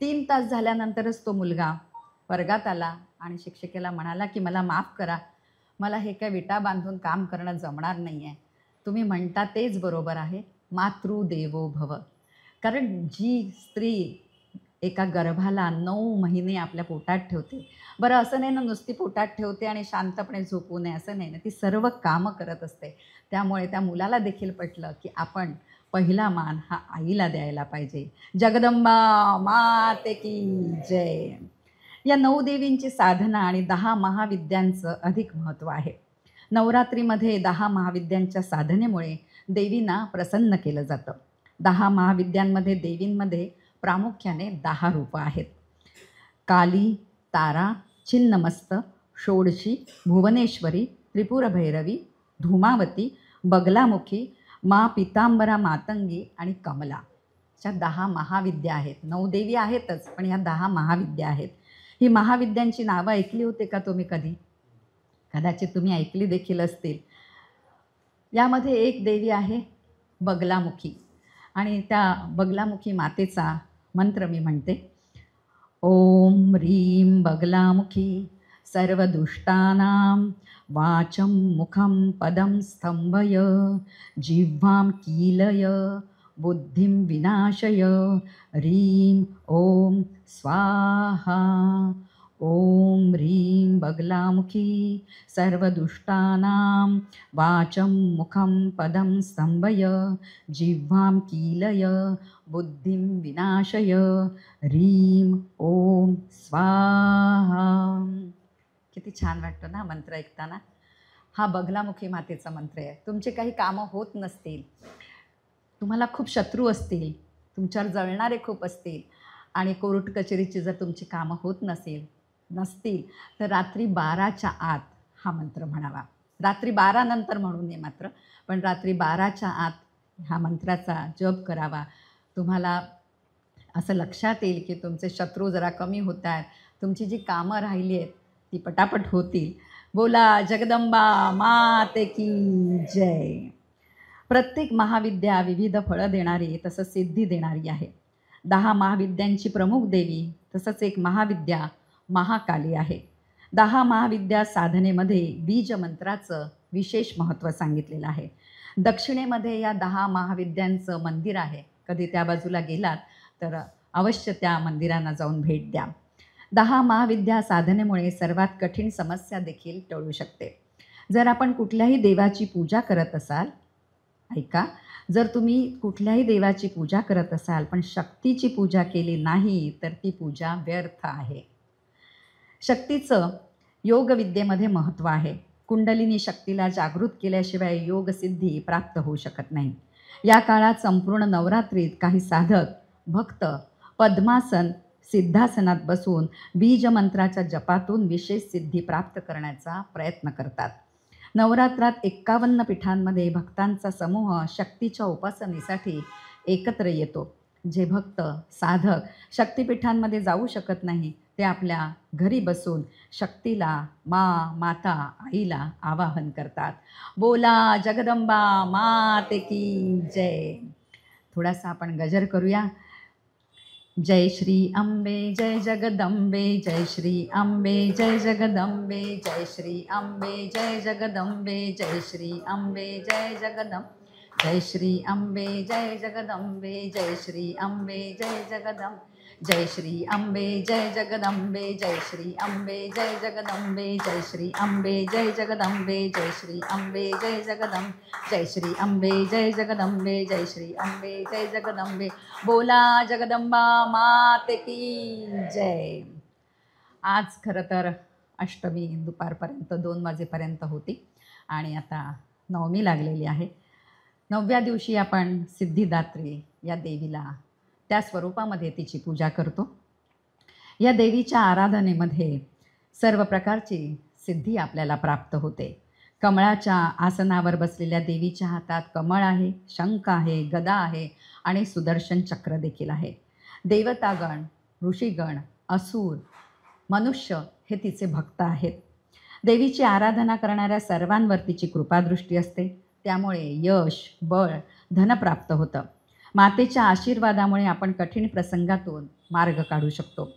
3 तास झाल्यानंतरच तो मुलगा वर्गात आला आणि शिक्षिकेला म्हणाला की मला माफ करा, मला हे काय विटा बांधून काम करणं जमणार नाही आहे. तुम्ही म्हणता तेच बरोबर आहे, मातृदेवो भव. कारण जी स्त्री एका गर्भाला 9 महिने आपल्या पोटात ठेवते, बरं असं नाही ना नुसती पोटात ठेवते आणि शांतपणे झोपू नये असं नाही ना, ती सर्व कामं करत असते. त्यामुळे त्या मुलाला देखील पटलं की आपण पहिला मान हा आईला द्यायला पाहिजे. जगदंबा माते की जय. या 9 देवींची साधना आणि 10 महाविद्यांचं अधिक महत्त्व आहे. नवरात्रीमध्ये 10 महाविद्यांच्या साधनेमुळे देवींना प्रसन्न केलं जातं. 10 महाविद्यांमध्ये देवींमध्ये प्रामुख्याने 10 रूपं आहेत. काली, तारा, छिन्नमस्त, षोडशी, भुवनेश्वरी, त्रिपुरभैरवी, धूमावती, बगलामुखी, मा पितांबरा मातंगी आणि कमला. अशा 10 महाविद्या आहेत. 9 देवी आहेतच, पण ह्या 10 महाविद्या आहेत. ही महाविद्यांची नावं ऐकली होते का तुम्ही कधी? कदाचित तुम्ही ऐकली देखील असतील. यामध्ये एक देवी आहे बगलामुखी, आणि त्या बगलामुखी मातेचा मंत्र मी म्हणते. ओम ह्रीं बगलामुखी सर्वदुष्टानां वाचं मुखं पदं स्तंभय जिह्वां कीलय बुद्धिं विनाशय ह्रीं ओम स्वाहा. ओम ह्रीं बगलामुखी सर्वदुष्टानां वाचं मुखं पदं स्तंभय जिह्वां कीलय बुद्धिं विनाशय ह्रीं ओम स्वाहा. किती छान वाटतं ना मंत्र ऐकताना. हा बगलामुखी मातेचा मंत्र आहे. तुमचे काही कामं होत नसतील, तुम्हाला खूप शत्रू असतील, तुमच्यावर जळणारे खूप असतील, आणि कोर्ट कचेरीची जर तुमची कामं होत नसतील तर रात्री 12च्या आत हा मंत्र म्हणावा. रात्री 12 नंतर म्हणू नये मात्र, पण रात्री 12च्या आत ह्या मंत्राचा जप करावा. तुम्हाला असं लक्षात येईल की तुमचे शत्रू जरा कमी होत आहेत, तुमची जी कामं राहिली आहेत ती पटापट होतील. बोला जगदंबा माते की जय. प्रत्येक महाविद्या विविध फळं देणारी तसंच सिद्धी देणारी आहे. 10 महाविद्यांची प्रमुख देवी तसंच एक महाविद्या महाकाली आहे. 10 महाविद्या साधनेमध्ये बीज मंत्राचं विशेष महत्त्व सांगितलेलं आहे. दक्षिणेमध्ये या 10 महाविद्यांचं मंदिर आहे. कधी त्या बाजूला गेलात तर अवश्य त्या मंदिरांना जाऊन भेट द्या. 10 महाविद्या साधनेमुळे सर्वात कठीण समस्या देखील टळू शकते. जर आपण कुठल्याही देवाची पूजा करत असाल, ऐका, जर तुम्ही कुठल्याही देवाची पूजा करत असाल पण शक्तीची पूजा केली नाही तर ती पूजा व्यर्थ आहे. शक्तीचं योगविद्येमध्ये महत्त्व आहे. कुंडलिनी शक्तीला जागृत केल्याशिवाय योगसिद्धी प्राप्त होऊ शकत नाही. या काळात संपूर्ण नवरात्रीत काही साधक भक्त पद्मासन सिद्धासनात बसून बीजमंत्राच्या जपातून विशेष सिद्धी प्राप्त करण्याचा प्रयत्न करतात. नवरात्रात 51 पीठांमध्ये भक्तांचा समूह शक्तीच्या उपासनेसाठी एकत्र येतो. जे भक्त साधक शक्तिपीठांमध्ये जाऊ शकत नाही ते आपल्या घरी बसून शक्तीला माता आईला आवाहन करतात. बोला जगदंबा माते की जय. थोडासा आपण गजर करूया. जय श्री अंबे जय जगदंबे, जय श्री अंबे जय जगदंबे, जय श्री अंबे जय जगदंबे, जय श्री अंबे जय जगदंबे, जय श्री अंबे जय जगदंबे, जय श्री अंबे जय जगदंबे, जय श्री अंबे जय जगदंबे, जय श्री अंबे जय जगदंबे, जय श्री अंबे जय जगदंबे, जय श्री अंबे जय जगदंबे, जय श्री अंबे जय जगदंबे, जय श्री अंबे जय जगदंबे. बोला जगदंबा माते की जय. आज खरं तर अष्टमी दुपारपर्यंत 2 वाजेपर्यंत होती आणि आता नवमी लागलेली आहे. 9व्या दिवशी आपण सिद्धिदात्री या देवीला त्या स्वरूपामध्ये तिची पूजा करतो. या देवीच्या आराधनेमध्ये सर्व प्रकारची सिद्धी आपल्याला प्राप्त होते. कमळाच्या आसनावर बसलेल्या देवीच्या हातात कमळ आहे, शंख आहे, गदा आहे आणि सुदर्शन चक्र देखील आहे. देवतागण, ऋषीगण, असुर, मनुष्य हे तिचे भक्त आहेत. देवीची आराधना करणाऱ्या सर्वांवर तिची कृपादृष्टी असते. त्यामुळे यश, बळ, धन प्राप्त होतं. मातेच्या आशीर्वादामुळे आपण कठीण प्रसंगातून मार्ग काढू शकतो.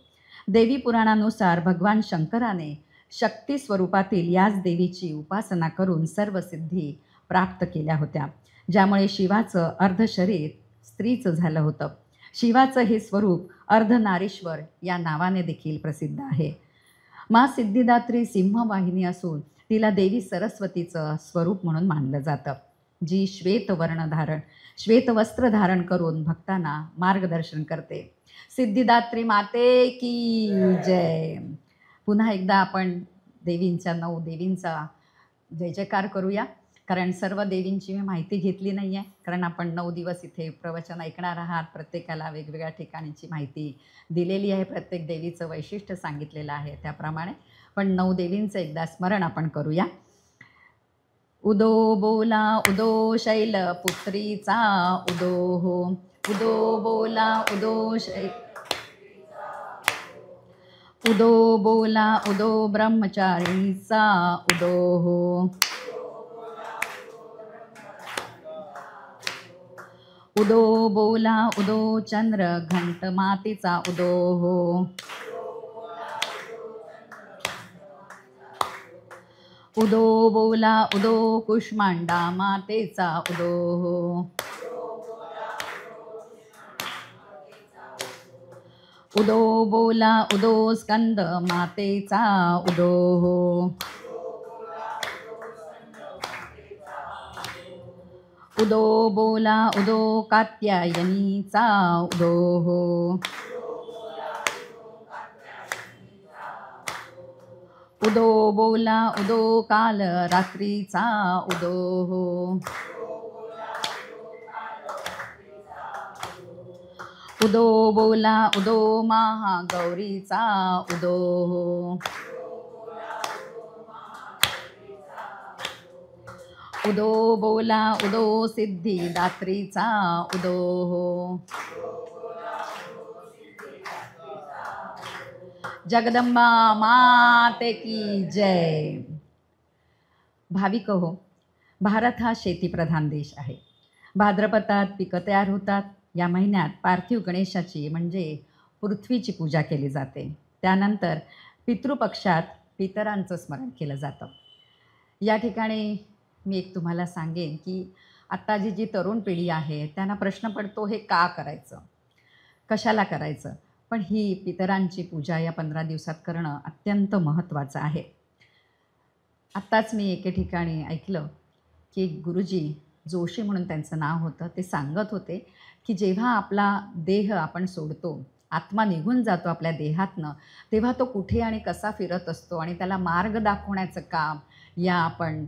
देवी पुराणानुसार भगवान शंकराने शक्ती स्वरूपातील याच देवीची उपासना करून सर्व सिद्धी प्राप्त केल्या होत्या, ज्यामुळे शिवाचं अर्धशरीर स्त्रीचं झालं होतं. शिवाचं हे स्वरूप अर्धनारीश्वर या नावाने देखील प्रसिद्ध आहे. मा सिद्धिदात्री सिंहवाहिनी असून तिला देवी सरस्वतीचं स्वरूप म्हणून मानलं जातं, जी श्वेत वस्त्र धारण करून भक्तांना मार्गदर्शन करते. सिद्धिदात्री माते की जय. पुन्हा एकदा आपण 9 देवींचा जय जयकार करूया. कारण सर्व देवींची मी माहिती घेतली नाही आहे, कारण आपण 9 दिवस इथे प्रवचन ऐकणार आहात. प्रत्येकाला वेगवेगळ्या ठिकाणीची माहिती दिलेली आहे, प्रत्येक देवीचं वैशिष्ट्य सांगितलेलं आहे. त्याप्रमाणे पण 9 देवींचं एकदा स्मरण आपण करूया. उदो बोला उदो शैलपुत्रीचा उदो हो, उदो बोला उदो उदो बोला उदो ब्रह्मचारीचा उदो हो, उदो बोला उदो चंद्र घंट मातेचा उदो हो, उदो बोला उदो कुष्मांडा मातेचा उदो हो, उदो बोला उदो स्कंद मातेचा उदो हो, उदो बोला उदो कात्यायनीचा उदो हो, उदो बोला उदो काल रात्रीचा उदो हो, उदो बोला उदो महागौरीचा उदो हो, उदो बोला उदो सिद्धिदात्रीचा उदो हो. जगदंबा माते की जय. भाविक हो, भारत हा शेतीप्रधान देश आहे. भाद्रपदात पिकं तयार होतात. या महिन्यात पार्थिव गणेशाची म्हणजे पृथ्वीची पूजा केली जाते. त्यानंतर पितृपक्षात पितरांचं स्मरण केलं जातं. या ठिकाणी मी एक तुम्हाला सांगेन की आत्ताची जी तरुण पिढी आहे त्यांना प्रश्न पडतो, हे का करायचं, कशाला करायचं. पण ही पितरांची पूजा या 15 दिवसात करणं अत्यंत महत्त्वाचं आहे. आत्ताच मी एके ठिकाणी ऐकलं की गुरुजी जोशी म्हणून त्यांचं नाव होतं, ते सांगत होते की जेव्हा आपला देह आपण सोडतो, आत्मा निघून जातो आपल्या देहातनं, तेव्हा तो कुठे आणि कसा फिरत असतो आणि त्याला मार्ग दाखवण्याचं काम या आपण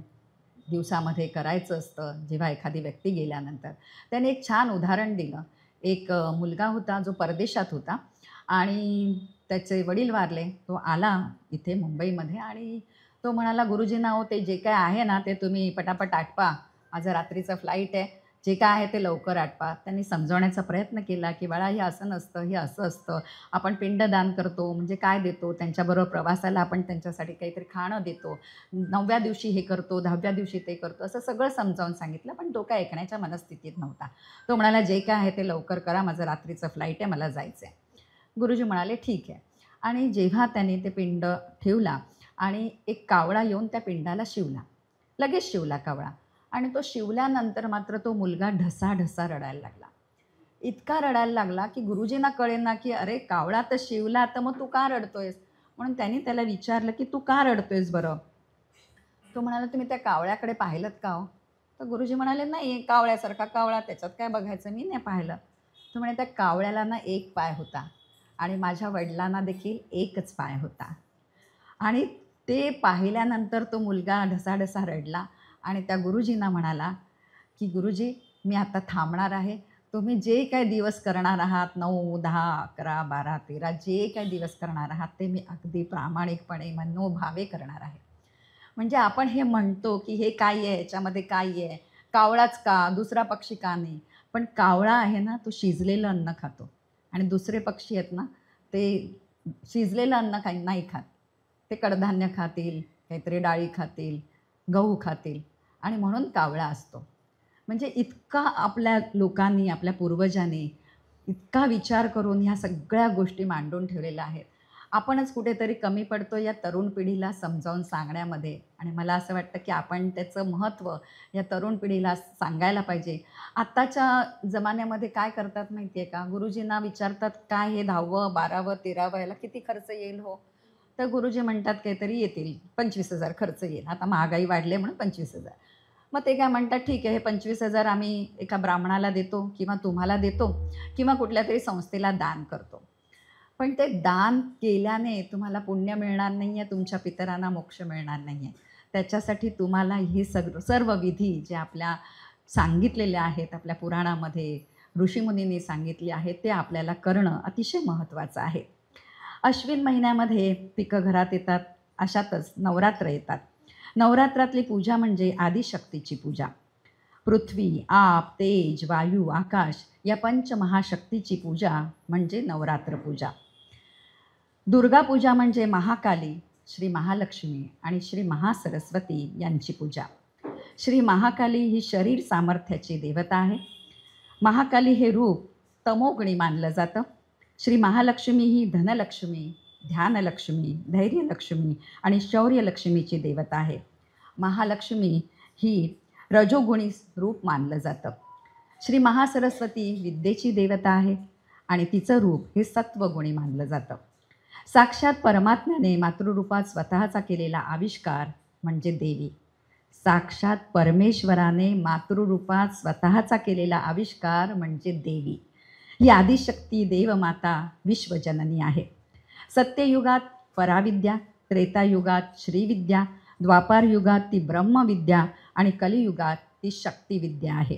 दिवसामध्ये करायचं असतं. जेव्हा एखादी व्यक्ती गेल्यानंतर त्याने एक छान उदाहरण दिलं. एक मुलगा होता जो परदेशात होता आणि त्याचे वडील वारले. तो आला इथे मुंबईमध्ये आणि तो म्हणाला, गुरुजींना हो ते जे काय आहे ना ते तुम्ही पटापट आटपा, माझं रात्रीचं फ्लाईट आहे, जे काय आहे ते लवकर आटपा. त्यांनी समजवण्याचा प्रयत्न केला की बाळा हे असं नसतं, हे असं असतं, आपण पिंडदान करतो म्हणजे काय देतो, त्यांच्याबरोबर प्रवासाला आपण त्यांच्यासाठी काहीतरी खाणं देतो, 9व्या दिवशी हे करतो, 10व्या दिवशी ते करतो, असं सगळं समजावून सांगितलं. पण तो काय ऐकण्याच्या मनस्थितीत नव्हता. तो म्हणाला जे काय आहे ते लवकर करा, माझं रात्रीचं फ्लाईट आहे, मला जायचं आहे. गुरुजी म्हणाले ठीक आहे. आणि जेव्हा त्याने ते पिंड ठेवला आणि एक कावळा येऊन त्या पिंडाला शिवला, लगेच शिवला कावळा. आणि तो शिवल्यानंतर मात्र तो मुलगा ढसाढसा रडायला लागला. इतका रडायला लागला की गुरुजींना कळेना की अरे कावळा तर शिवला, तर मग तू का रडतोयस. म्हणून त्यांनी त्याला विचारलं की तू का रडतोयस बरं. तो म्हणाला तुम्ही त्या कावळ्याकडे पाहिलंत का हो. तर गुरुजी म्हणाले नाही, कावळ्यासारखा कावळा, त्याच्यात काय बघायचं, मी नाही पाहिलं. तो म्हणे त्या कावळ्याला ना एक पाय होता आणि माझ्या वडिलांना देखील एकच पाय होता. आणि ते पाहिल्यानंतर तो मुलगा ढसाढसा रडला आणि त्या गुरुजींना म्हणाला की गुरुजी मी आता थांबणार आहे, तुम्ही जे काही दिवस करणार आहात 9, 10, 11, 12, 13 जे काही दिवस करणार आहात ते मी अगदी प्रामाणिकपणे मनोभावे करणार आहे. म्हणजे आपण हे म्हणतो की हे काय आहे, याच्यामध्ये काय आहे, कावळाच का, दुसरा पक्षी का नाही. पण कावळा आहे ना तो शिजलेलं अन्न खातो आणि दुसरे पक्षी आहेत ना ते शिजलेलं अन्न काही नाही खात. ते कडधान्य खातील, काहीतरी डाळी खातील, गहू खातील आणि म्हणून कावळा असतो. म्हणजे इतका आपल्या लोकांनी, आपल्या पूर्वजांनी इतका विचार करून ह्या सगळ्या गोष्टी मांडून ठेवलेल्या आहेत. आपणच कुठेतरी कमी पडतो या तरुण पिढीला समजावून सांगण्यामध्ये. आणि मला असं वाटतं की आपण त्याचं महत्त्व या तरुण पिढीला सांगायला पाहिजे. आत्ताच्या जमान्यामध्ये काय करतात माहिती आहे का, गुरुजींना विचारतात काय हे 10वं 12वं 13वं याला किती खर्च येईल हो. तर गुरुजी म्हणतात काहीतरी येतील 25,000 खर्च येईल. आता महागाई वाढले म्हणून 25,000. मग ते काय म्हणतात ठीक आहे, हे 25,000 आम्ही एका ब्राह्मणाला देतो किंवा तुम्हाला देतो किंवा कुठल्या तरी संस्थेला दान करतो. पण ते दान केल्याने तुम्हाला पुण्य मिळणार नाही आहे, तुमच्या पितरांना मोक्ष मिळणार नाही आहे. त्याच्यासाठी तुम्हाला हे सर्व विधी जे आपल्या सांगितलेले आहेत, आपल्या पुराणामध्ये ऋषीमुनींनी सांगितले आहेत, ते आपल्याला करणं अतिशय महत्त्वाचं आहे. अश्विन महिन्यामध्ये पिकं घरात येतात, अशातच नवरात्र येतात. नवरात्रातली पूजा म्हणजे आदिशक्तीची पूजा. पृथ्वी, आप, तेज, वायू, आकाश या पंचमहाशक्तीची पूजा म्हणजे नवरात्र पूजा. दुर्गा पूजा म्हणजे महाकाली, श्री महालक्ष्मी आणि श्री महासरस्वती यांची पूजा. श्री महाकाली ही शरीर सामर्थ्याची देवता आहे. महाकाली हे रूप तमोगुणी मानलं जातं. श्री महालक्ष्मी ही धनलक्ष्मी, ध्यानलक्ष्मी, धैर्यलक्ष्मी आणि शौर्यलक्ष्मीची देवता आहे. महालक्ष्मी ही रजोगुणी रूप मानलं जातं. श्री महासरस्वती विद्येची देवता आहे आणि तिचं रूप हे सत्वगुणी मानलं जातं. साक्षात परमात्म्याने मातृरूपात स्वतःचा केलेला आविष्कार म्हणजे देवी. साक्षात परमेश्वराने मातृरूपात स्वतःचा केलेला आविष्कार म्हणजे देवी. ही आदिशक्ती देवमाता विश्वजननी आहे. सत्ययुगात पराविद्या, त्रेतायुगात श्रीविद्या, द्वापारयुगात ती ब्रह्मविद्या आणि कलियुगात ती शक्तिविद्या आहे.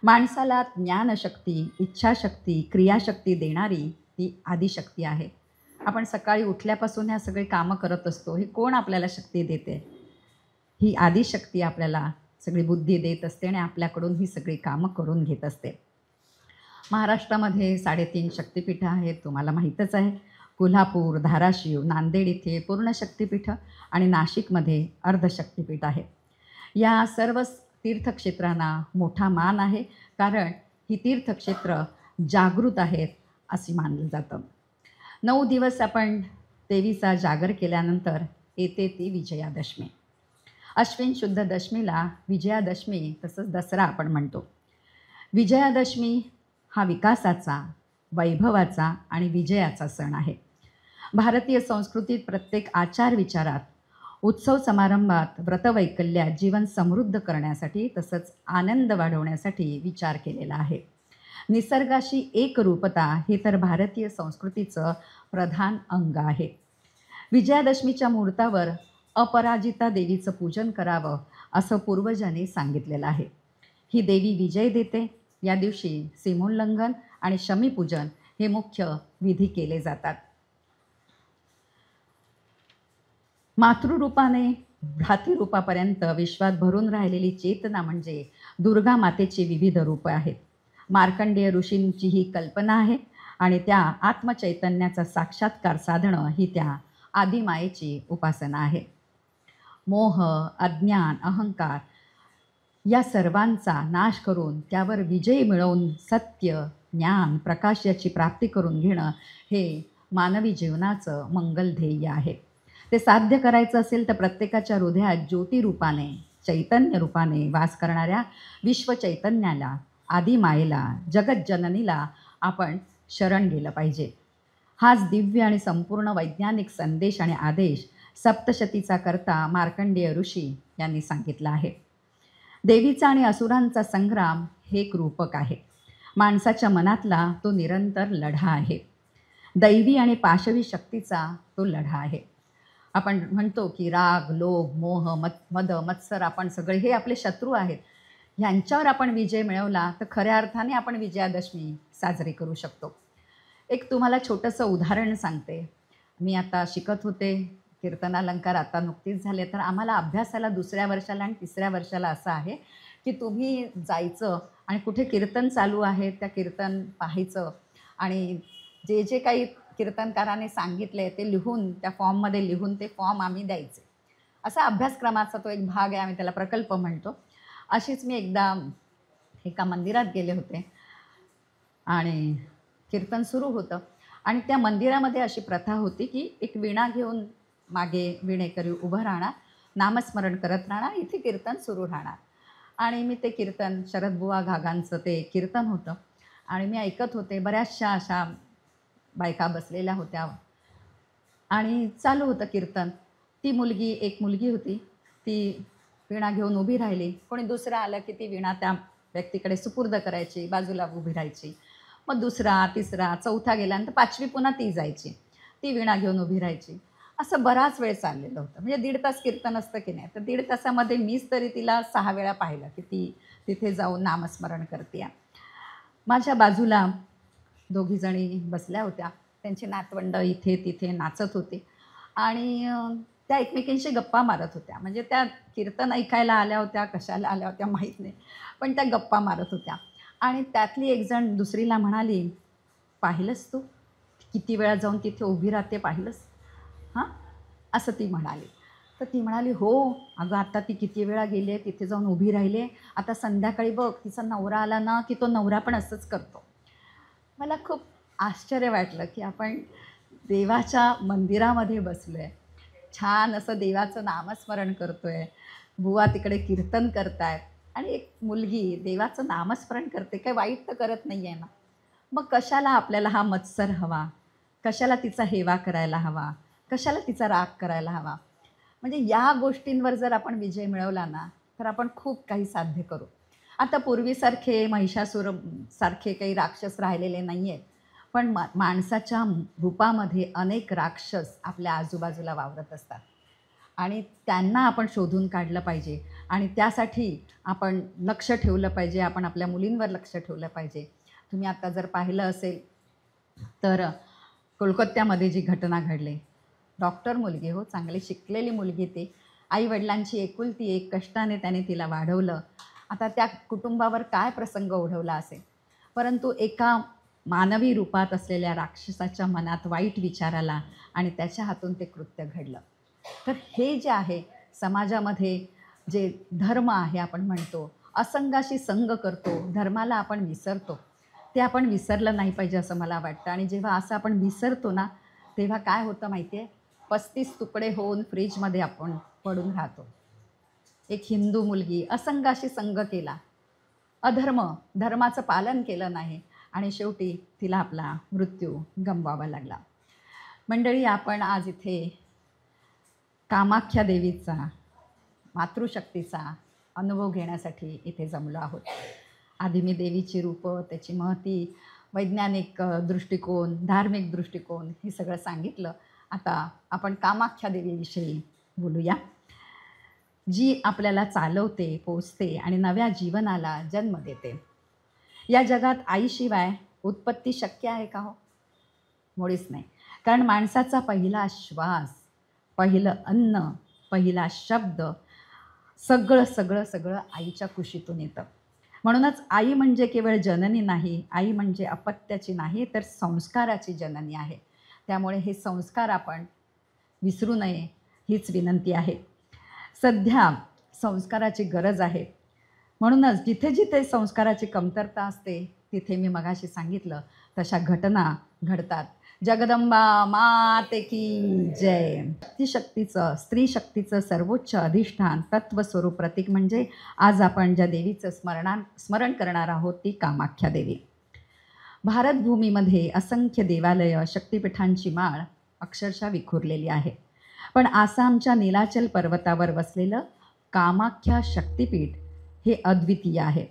माणसाला ज्ञानशक्ती, इच्छाशक्ती, क्रियाशक्ती देणारी ती आदिशक्ती आहे. आपण सकाळी उठल्यापासून ह्या सगळे कामं करत असतो. ही कोण आपल्याला शक्ती देते? ही आदिशक्ती आपल्याला सगळी बुद्धी देत असते आणि आपल्याकडून ही सगळी कामं करून घेत असते. महाराष्ट्रामध्ये 3.5 शक्तिपीठं आहेत, तुम्हाला माहीतच आहे. कोल्हापूर, धाराशिव, नांदेड इथे पूर्ण शक्तिपीठं आणि नाशिकमध्ये अर्धशक्तिपीठ आहे. या सर्व तीर्थक्षेत्रांना मोठा मान आहे, कारण ही तीर्थक्षेत्र जागृत आहेत असे मानलं जातं. 9 दिवस आपण देवीचा जागर केल्यानंतर येते ती विजयादशमी. अश्विन शुद्ध दशमीला विजयादशमी तसंच दसरा आपण म्हणतो. विजयादशमी हा विकासाचा, वैभवाचा आणि विजयाचा सण आहे. भारतीय संस्कृतीत प्रत्येक आचार विचारात, उत्सव समारंभात, व्रतवैकल्यात जीवन समृद्ध करण्यासाठी तसंच आनंद वाढवण्यासाठी विचार केलेला आहे. निसर्गाशी एकरूपता हे तर भारतीय संस्कृतीचं प्रधान अंग आहे. विजयादशमीच्या मुहूर्तावर अपराजिता देवीचं पूजन करावं असं पूर्वजांनी सांगितलेलं आहे. ही देवी विजय देते. या दिवशी सीमोल्लंघन आणि शमीपूजन हे मुख्य विधी केले जातात. मातृरूपाने भ्रातृरूपापर्यंत विश्वात भरून राहिलेली चेतना म्हणजे दुर्गा मातेची विविध रूपं आहेत. मार्कंडेय ऋषींची ही कल्पना आहे आणि त्या आत्मचैतन्याचा साक्षात्कार साधणं ही त्या आदिमायेची उपासना आहे. मोह, अज्ञान, अहंकार या सर्वांचा नाश करून त्यावर विजय मिळवून सत्य, ज्ञान, प्रकाश याची प्राप्ती करून घेणं हे मानवी जीवनाचं मंगल ध्येय आहे. ते साध्य करायचं असेल तर प्रत्येकाच्या हृदयात ज्योतिरूपाने, चैतन्य रूपाने वास करणाऱ्या विश्वचैतन्याला, आदिमायेला, जगज्जननीला आपण शरण गेलं पाहिजे. हाच दिव्य आणि संपूर्ण वैज्ञानिक संदेश आणि आदेश सप्तशतीचा कर्ता मार्कंडेय ऋषी यांनी सांगितला आहे. देवीचा आणि असुरांचा संग्राम हे एक रूपक आहे. माणसाच्या मनातला तो निरंतर लढा आहे. दैवी आणि पाशवी शक्तीचा तो लढा आहे. आपण म्हणतो की राग, लोभ, मोह, मद, मत्सर आपण सगळे हे आपले शत्रू आहेत. ह्यांच्यावर आपण विजय मिळवला तर खऱ्या अर्थाने आपण विजयादशमी साजरी करू शकतो. एक तुम्हाला छोटंसं उदाहरण सांगते. मी आता शिकत होते कीर्तनालंकार, आता नुकतीच झाले. तर आम्हाला अभ्यासाला 2ऱ्या वर्षाला आणि 3ऱ्या वर्षाला असं आहे की तुम्ही जायचं आणि कुठे कीर्तन चालू आहे त्या कीर्तन पाहायचं आणि जे जे काही कीर्तनकाराने सांगितले ते लिहून त्या फॉर्ममध्ये लिहून ते फॉर्म आम्ही द्यायचे. असा अभ्यासक्रमाचा तो एक भाग आहे. आम्ही त्याला प्रकल्प म्हणतो. अशीच मी एकदा एका मंदिरात गेले होते आणि कीर्तन सुरू होतं आणि त्या मंदिरामध्ये अशी प्रथा होती की एक वीणा घेऊन मागे वीणेकरी उभं राहणार, नामस्मरण करत राहणार, इथे कीर्तन सुरू राहणार. आणि मी ते कीर्तन शरदबुवा घागांचं ते कीर्तन होतं आणि मी ऐकत होते. बऱ्याचशा अशा बायका बसलेल्या होत्या आणि चालू होतं कीर्तन. एक मुलगी होती, ती वीणा घेऊन उभी राहिली. कोणी दुसरं आलं की ती वीणा त्या व्यक्तीकडे सुपूर्द करायची, बाजूला उभी राहायची. मग 2रा, 3रा, 4था गेल्यानंतर 5वी पुन्हा ती जायची, ती वीणा घेऊन उभी राहायची. असं बराच वेळ चाललेलं होतं. म्हणजे 1.5 तास कीर्तन असतं की नाही. तर 1.5 तासामध्ये मीच तरी तिला 6 वेळा पाहिलं की ती तिथे जाऊन नामस्मरण करते. माझ्या बाजूला 2घी जणी बसल्या होत्या. त्यांची नातवंड इथे तिथे नाचत होती आणि त्या एकमेकींशी गप्पा मारत होत्या. म्हणजे त्या कीर्तन ऐकायला आल्या होत्या, कशाला आल्या होत्या माहीत नाही, पण त्या गप्पा मारत होत्या. आणि त्यातली एक जण दुसरीला म्हणाली, पाहिलंस तू किती वेळा जाऊन तिथे उभी राहते, पाहिलंस? हां, असं ती म्हणाली. तर ती म्हणाली, हो अगं आता ती किती वेळा गेली आहे तिथे जाऊन उभी राहिली आहे. आता संध्याकाळी बघ तिचा नवरा आला ना की तो नवरा पण असंच करतो. मला खूप आश्चर्य वाटलं की आपण देवाच्या मंदिरामध्ये बसलो आहे, छान असं देवाचं नामस्मरण करतो आहे, बुवा तिकडे कीर्तन करतायत आणि एक मुलगी देवाचं नामस्मरण करते. काही वाईट तर करत नाही आहे ना. मग कशाला आपल्याला हा मत्सर हवा, कशाला तिचा हेवा करायला हवा, कशाला तिचा राग करायला हवा. म्हणजे या गोष्टींवर जर आपण विजय मिळवला ना तर आपण खूप काही साध्य करू. आता पूर्वीसारखे महिषासूर सारखे काही राक्षस राहिलेले नाही आहेत, पण माणसाच्या रूपामध्ये अनेक राक्षस आपल्या आजूबाजूला वावरत असतात आणि त्यांना आपण शोधून काढलं पाहिजे आणि त्यासाठी आपण लक्ष ठेवलं पाहिजे. आपण आपल्या मुलींवर लक्ष ठेवलं पाहिजे. तुम्ही आता जर पाहिलं असेल तर कोलकात्यामध्ये जी घटना घडली, डॉक्टर मुलगी, हो चांगली शिकलेली मुलगी, ती आईवडिलांची एकुलती एक, कष्टाने त्याने तिला वाढवलं. आता त्या कुटुंबावर काय प्रसंग ओढवला असेल, परंतु एका मानवी रूपात असलेल्या राक्षसाच्या मनात वाईट विचार आला आणि त्याच्या हातून ते कृत्य घडलं. तर हे जे आहे समाजामध्ये जे धर्म आहे, आपण म्हणतो असंगाशी संग करतो, धर्माला आपण विसरतो, ते आपण विसरलं नाही पाहिजे असं मला वाटतं. आणि जेव्हा असं आपण विसरतो ना तेव्हा काय होतं माहिती आहे, 35 तुकडे होऊन फ्रीजमध्ये आपण पडून राहतो. एक हिंदू मुलगी असंगाशी संग केला, धर्माचं पालन केलं नाही आणि शेवटी तिला आपला मृत्यू गमवावा लागला. मंडळी, आपण आज इथे कामाख्या देवीचा, मातृशक्तीचा अनुभव घेण्यासाठी इथे जमलो आहोत. आधी मी देवीची रूपं, त्याची महती, वैज्ञानिक दृष्टिकोन, धार्मिक दृष्टिकोन हे सगळं सांगितलं. आता आपण कामाख्या देवीविषयी बोलूया, जी आपल्याला चालवते, पोसते आणि नव्या जीवनाला जन्म देते. या जगात आईशिवाय उत्पत्ती शक्य आहे का हो? मुळीच नाही. कारण माणसाचा पहिला श्वास, पहिलं अन्न, पहिला शब्द सगळं सगळं सगळं आईच्या कुशीतून येतं. म्हणूनच आई म्हणजे केवळ जननी नाही, आई म्हणजे अपत्याची नाही तर संस्काराची जननी आहे. त्यामुळे हे संस्कार आपण विसरू नये हीच विनंती आहे. सध्या संस्काराची गरज आहे. म्हणूनच जिथे जिथे संस्काराची कमतरता असते तिथे मी मगाशी सांगितलं तशा घटना घडतात. जगदंबा माते की जय. स्त्री शक्तीचं सर्वोच्च अधिष्ठान तत्वस्वरूप प्रतीक म्हणजे आज आपण ज्या देवीचं स्मरण करणार आहोत ती कामाख्या देवी. भारतभूमीमध्ये असंख्य देवालय, शक्तिपीठांची माळ अक्षरशः विखुरलेली आहे. पण आसामच्या नीलाचल पर्वतावर वसलेलं कामाख्या शक्तिपीठ हे अद्वितीय आहे.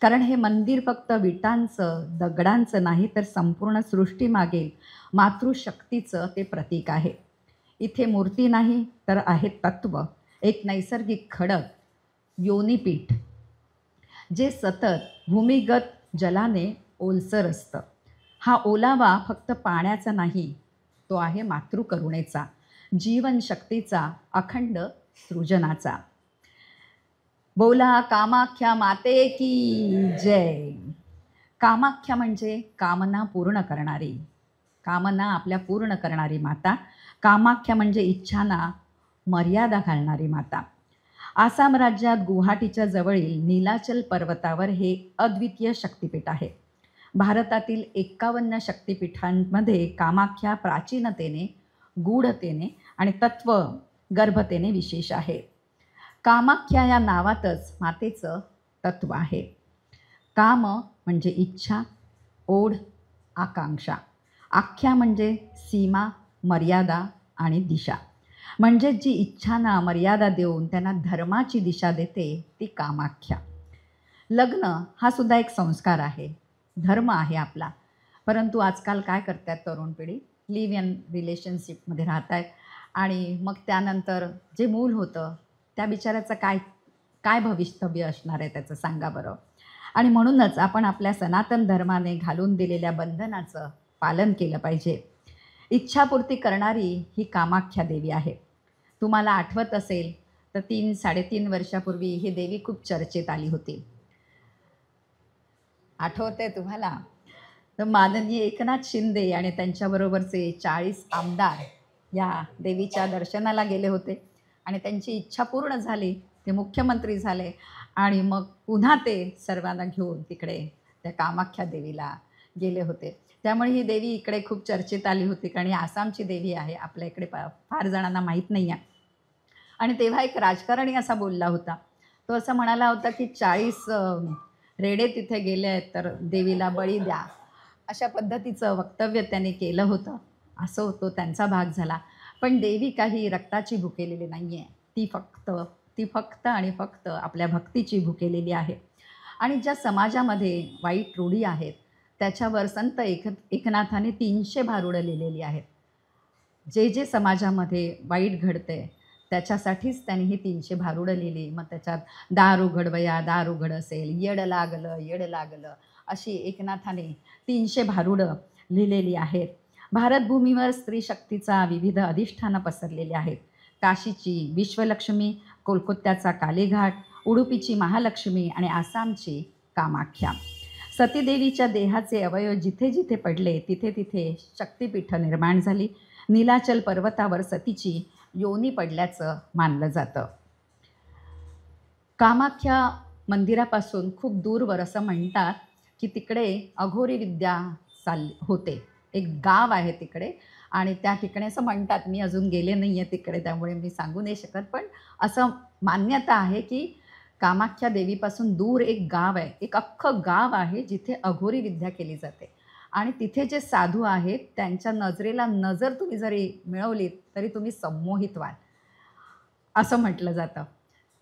कारण हे मंदिर फक्त विटांचं, दगडांचं नाही तर संपूर्ण सृष्टीमागील मातृशक्तीचं ते प्रतीक आहे. इथे मूर्ती नाही तर आहे तत्व, एक नैसर्गिक खडक, योनीपीठ जे सतत भूमिगत जलाने ओलसर असतं. हा ओलावा फक्त पाण्याचा नाही, तो आहे मातृकरुणेचा, जीवनशक्तीचा, अखंड सृजनाचा. बोला कामाख्या माते की जय. कामाख्या म्हणजे कामना पूर्ण करणारी, कामना आपल्या पूर्ण करणारी माता. कामाख्या म्हणजे इच्छांना मर्यादा घालणारी माता. आसाम राज्यात गुवाहाटीच्या जवळील नीलाचल पर्वतावर हे अद्वितीय शक्तिपीठ आहे. भारतातील 51 शक्तिपीठांमध्ये कामाख्या प्राचीनतेने, गूढतेने आणि तत्वगर्भतेने विशेष आहे. कामाख्या या नावातच मातेचं तत्व आहे. काम म्हणजे इच्छा, ओढ, आकांक्षा. आख्या म्हणजे सीमा, मर्यादा आणि दिशा. म्हणजे जी इच्छांना मर्यादा देऊन त्यांना धर्माची दिशा देते ती कामाख्या. लग्न हा सुद्धा एक संस्कार आहे, धर्म आहे आपला. परंतु आजकाल काय करतात तरुण पिढी? लिव्ह इन रिलेशनशिपमध्ये राहत आहेत आणि मग त्यानंतर जे मूल होतं त्या बिचाऱ्याचं काय भवितव्य असणार आहे त्याचं सांगा बरं. आणि म्हणूनच आपण आपल्या सनातन धर्माने घालून दिलेल्या बंधनाचं पालन केलं पाहिजे. इच्छापूर्ती करणारी ही कामाख्या देवी आहे. तुम्हाला आठवत असेल तर 3-3.5 वर्षापूर्वी ही देवी खूप चर्चेत आली होती. आठवते तुम्हाला? तर माननीय एकनाथ शिंदे आणि त्यांच्याबरोबरचे 40 आमदार या देवीच्या दर्शनाला गेले होते आणि त्यांची इच्छा पूर्ण झाली. ते मुख्यमंत्री झाले आणि मग पुन्हा ते सर्वांना घेऊन तिकडे त्या कामाख्या देवीला गेले होते. त्यामुळे ही देवी इकडे खूप चर्चेत आली होती. कारण ही आसामची देवी आहे, आपल्या इकडे फार जणांना माहीत नाही आहे. आणि तेव्हा एक राजकारणी असा बोलला होता. तो असं म्हणाला होता की 40 रेडे तिथे गेले आहेत तर देवीला बळी द्या, अशा पद्धतीचं वक्तव्य त्यांनी केलं होतं. असं तो त्यांचा भाग झाला. पण देवी काही रक्ताची भुकेलेली नाही आहे. ती फक्त आणि फक्त आपल्या भक्तीची भुकेलेली आहे. आणि ज्या समाजामध्ये वाईट रूढी आहेत त्याच्यावर संत एकनाथाने 300 भारुडं लिहिलेली आहेत. जे समाजामध्ये वाईट घडते त्याच्यासाठीच त्यांनी ही 300 भारुडं लिहिली. मग त्याच्यात दार उघडवया, दार उघड असेल, येड लागलं अशी एकनाथाने 300 भारुडं लिहिलेली आहेत. भारतभूमीवर स्त्री शक्तीचा विविध अधिष्ठानं पसरलेली आहेत. काशीची विश्वलक्ष्मी, कोलकात्याचा कालीघाट, उडुपीची महालक्ष्मी आणि आसामची कामाख्या. सतीदेवीच्या देहाचे अवयव जिथे जिथे पडले तिथे तिथे शक्तिपीठं निर्माण झाली. नीलाचल पर्वतावर सतीची योनी पडल्याचं मानलं जातं. कामाख्या मंदिरापासून खूप दूरवर असं म्हणतात की तिकडे अघोरी विद्या होते. एक गाव आहे तिकडे आणि त्या ठिकाणी असं म्हणतात, मी अजून गेले नाही आहे तिकडे त्यामुळे मी सांगू नाही शकत, पण असं मान्यता आहे की कामाख्या देवीपासून दूर एक गाव आहे, एक अख्खं गाव आहे जिथे अघोरी विद्या केली जाते. आणि तिथे जे साधू आहेत त्यांच्या नजरेला नजर तुम्ही जरी मिळवलीत तरी तुम्ही संमोहित व्हाल असं म्हटलं जातं.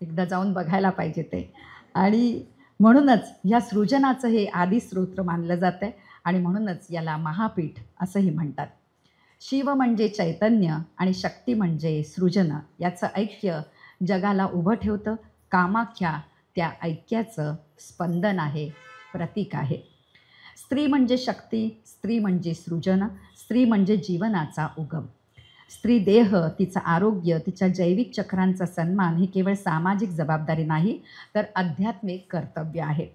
एकदा जाऊन बघायला पाहिजे ते. आणि म्हणूनच या सृजनाचं हे आदिस्रोत्र मानलं जातं आणि म्हणूनच याला महापीठ असंही म्हणतात. शिव म्हणजे चैतन्य आणि शक्ती म्हणजे सृजन, याचं ऐक्य जगाला उभं ठेवतं. कामाख्या त्या ऐक्याचं स्पंदन आहे, प्रतीक आहे. स्त्री म्हणजे शक्ती, स्त्री म्हणजे सृजन, स्त्री म्हणजे जीवनाचा उगम. स्त्री देह, तिचं आरोग्य, तिच्या जैविक चक्रांचा सन्मान ही केवळ सामाजिक जबाबदारी नाही, तर आध्यात्मिक कर्तव्य आहे.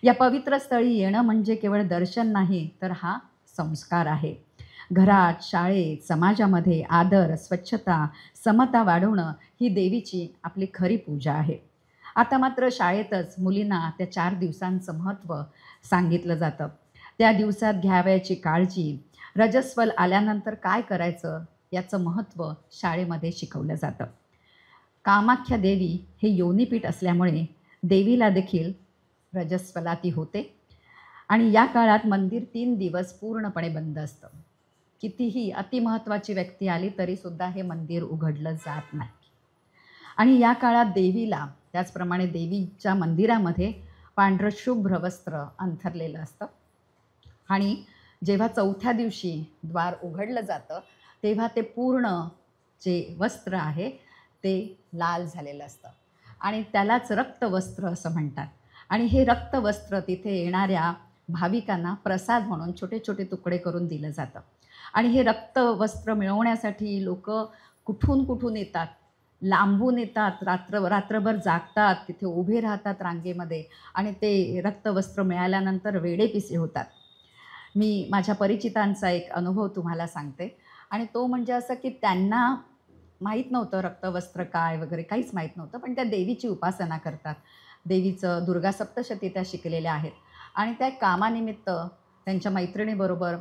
या पवित्र स्थळी येणं म्हणजे केवळ दर्शन नाही, तर हा संस्कार आहे. घरात, शाळेत, समाजामध्ये आदर, स्वच्छता, समता वाढवणं ही देवीची आपली खरी पूजा आहे. आता मात्र शाळेतच मुलींना त्या 4 दिवसांचं महत्त्व सांगितलं जातं. त्या दिवसात घ्यावयाची काळजी, रजस्वल आल्यानंतर काय करायचं याचं महत्त्व शाळेमध्ये शिकवलं जातं. कामाख्या देवी हे योनिपीठ असल्यामुळे देवीला देखील रजस्वलाती होते आणि या काळात मंदिर 3 दिवस पूर्णपणे बंद असतं. कितीही अतिमहत्त्वाची व्यक्ती आली तरीसुद्धा हे मंदिर उघडलं जात नाही. आणि या काळात देवीला, त्याचप्रमाणे देवीच्या मंदिरामध्ये पांढरं शुभ्र वस्त्र अंथरलेलं असतं आणि जेव्हा 4थ्या दिवशी द्वार उघडलं जातं तेव्हा ते पूर्ण जे वस्त्र आहे ते लाल झालेलं असतं आणि त्यालाच रक्तवस्त्र असं म्हणतात. आणि हे रक्तवस्त्र तिथे येणाऱ्या भाविकांना प्रसाद म्हणून छोटे छोटे तुकडे करून दिलं जातं. आणि हे रक्तवस्त्र मिळवण्यासाठी लोक कुठून कुठून येतात, लांबून येतात, रात्रभर जागतात, तिथे उभे राहतात रांगेमध्ये आणि ते रक्तवस्त्र मिळाल्यानंतर वेडेपिसे होतात. मी माझ्या परिचितांचा एक अनुभव तुम्हाला सांगते आणि तो म्हणजे असं की त्यांना माहीत नव्हतं रक्तवस्त्र काय वगैरे, काहीच माहीत नव्हतं, पण त्या देवीची उपासना करतात. देवीचं दुर्गा सप्तशती त्या शिकलेल्या आहेत आणि त्या कामानिमित्त त्यांच्या मैत्रिणीबरोबर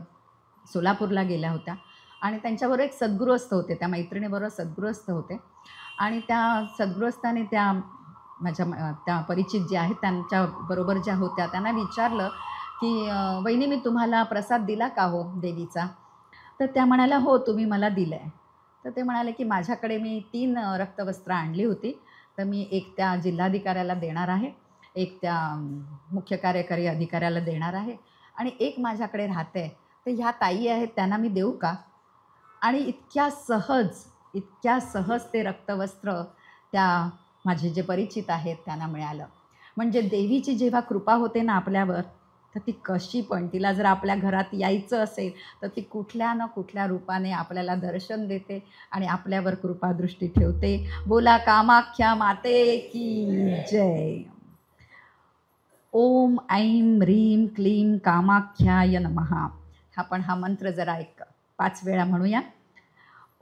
सोलापूरला गेल्या होत्या आणि त्यांच्याबरोबर एक सद्गृहस्थ होते. त्या मैत्रिणीबरोबर सद्गृहस्थ होते आणि त्या सद्गृहस्थाने त्या माझ्या त्या परिचित जे आहेत त्यांच्याबरोबर ज्या होत्या त्यांना विचारलं की वहिनी, मी तुम्हाला प्रसाद दिला का हो देवीचा? तर त्या म्हणाल्या, हो, तुम्ही मला दिलं आहे. तर ते म्हणाले की माझ्याकडे मी 3 रक्तवस्त्र आणली होती, तर मी एक त्या जिल्हाधिकाऱ्याला देणार आहे, एक त्या मुख्य कार्यकारी अधिकाऱ्याला देणार आहे आणि एक माझ्याकडे राहते, तर ह्या ताई आहेत त्यांना मी देऊ का? आणि इतक्या सहज ते रक्तवस्त्र त्या माझे जे परिचित आहेत त्यांना मिळालं. म्हणजे देवीची जेव्हा कृपा होते ना आपल्यावर, तर ती कशी पण, तिला जर आपल्या घरात यायचं असेल तर ती कुठल्या ना कुठल्या रूपाने आपल्याला दर्शन देते आणि आपल्यावर कृपादृष्टी ठेवते. बोला कामाख्या माते की जय. ओम ऐं ह्रीं क्लीं कामाख्याय नमः. आपण हा मंत्र जरा 5 वेळा म्हणूया.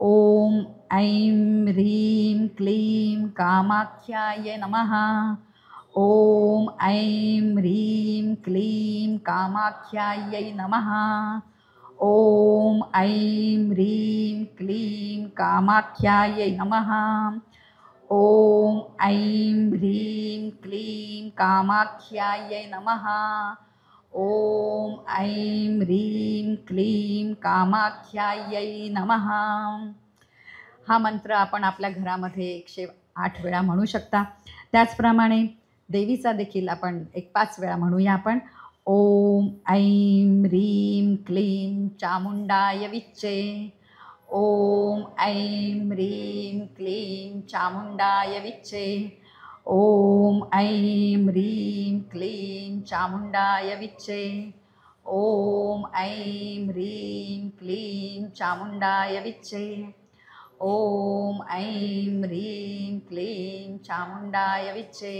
ओम ऐं ह्रीं क्लीं कामाख्याय नमः. ओम ऐं ह्रीं क्लीं कामाख्यायै नमः. ओम ऐं ह्रीं क्लीं कामाख्यायै नमः. ओम ऐं ह्रीं क्लीं कामाख्यायै नमः. ओम ऐं ह्रीं क्लीं कामाख्यायै नमः. हा मंत्र आपण आपल्या घरामध्ये 108 वेळा म्हणू शकता. त्याचप्रमाणे देवीचा देखील आपण 5 वेळा म्हणूया आपण. ओम ऐं ह्रीं क्लीं चामुंडाय विच्चे. ओम ऐं ह्रीं क्लीं चामुंडाय विच्चे. ओम ऐं ह्रीं क्लीं चामुंडाय विच्चे. ओम ऐं ह्रीं क्लीं चामुंडाय विच्चे. ओम ऐं ह्रीं क्लीं चामुंडाय विच्चे.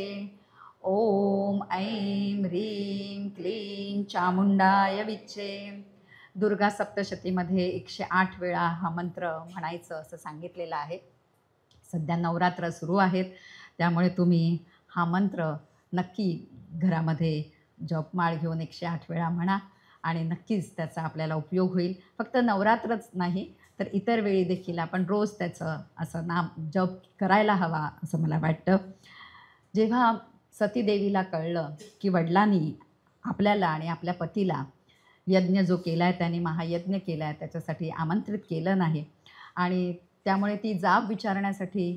ओम ऐं ह्रीं क्लीं चामुंडाय विच्चे. दुर्गा सप्तशतीमध्ये 108 वेळा हा मंत्र म्हणायचं असं सांगितलेलं आहे. सध्या नवरात्र सुरू आहेत, त्यामुळे तुम्ही हा मंत्र नक्की घरामध्ये जपमाळ घेऊन 108 वेळा म्हणा आणि नक्कीच त्याचा आपल्याला उपयोग होईल. फक्त नवरात्रच नाही तर इतर वेळी देखील आपण रोज त्याचं असं नाम जप करायला हवा असं मला वाटतं. जेव्हा सतीदेवीला कळलं की वडिलांनी आपल्याला आणि आपल्या पतीला यज्ञ जो केला आहे, त्यांनी महायज्ञ केला आहे, त्याच्यासाठी आमंत्रित केलं नाही आणि त्यामुळे ती जाब विचारण्यासाठी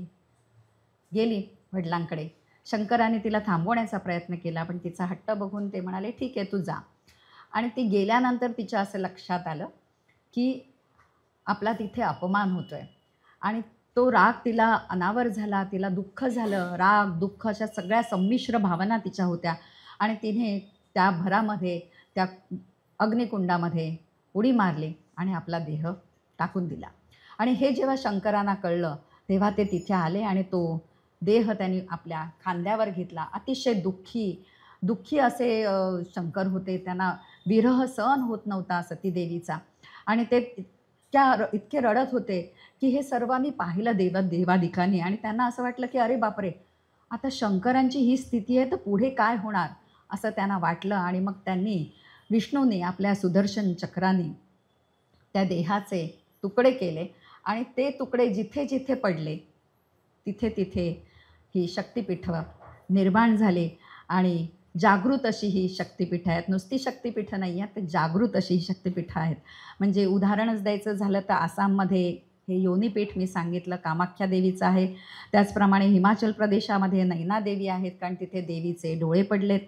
गेली वडिलांकडे. शंकराने तिला थांबवण्याचा प्रयत्न केला, पण तिचा हट्ट बघून ते म्हणाले ठीक आहे तू जा. आणि ती गेल्यानंतर तिच्या असं लक्षात आलं की आपला तिथे अपमान होतो आहे आणि तो राग तिला अनावर झाला, तिला दुःख झालं. राग दुःख अशा सगळ्या संमिश्र भावना तिच्या होत्या आणि तिने त्या भरामध्ये त्या अग्निकुंडामध्ये उडी मारली आणि आपला देह टाकून दिला. आणि हे जेव्हा शंकरांना कळलं तेव्हा ते तिथे आले आणि तो देह त्यांनी आपल्या खांद्यावर घेतला. अतिशय दुःखी असे शंकर होते. त्यांना विरह सहन होत नव्हता सतीदेवीचा आणि ते इतके रडत होते की हे सर्व मी पाहिलं देवादिकांनी आणि त्यांना असं वाटलं की अरे बापरे, आता शंकरांची ही स्थिती आहे तर पुढे काय होणार असं त्यांना वाटलं. आणि मग त्यांनी विष्णूने आपल्या सुदर्शन चक्राने त्या देहाचे तुकडे केले आणि ते तुकडे जिथे जिथे पडले तिथे तिथे ही शक्तिपीठं निर्माण झाली आणि जागृत अशी ही शक्तिपीठं आहेत. नुसती शक्तिपीठं नाही आहेत, तर जागृत अशी ही शक्तिपीठं आहेत. म्हणजे उदाहरणच द्यायचं झालं तर आसाममध्ये हे योनीपीठ मी सांगितलं कामाख्या देवीचं आहे. त्याचप्रमाणे हिमाचल प्रदेशामध्ये नैना देवी आहेत, कारण तिथे देवीचे डोळे पडलेत.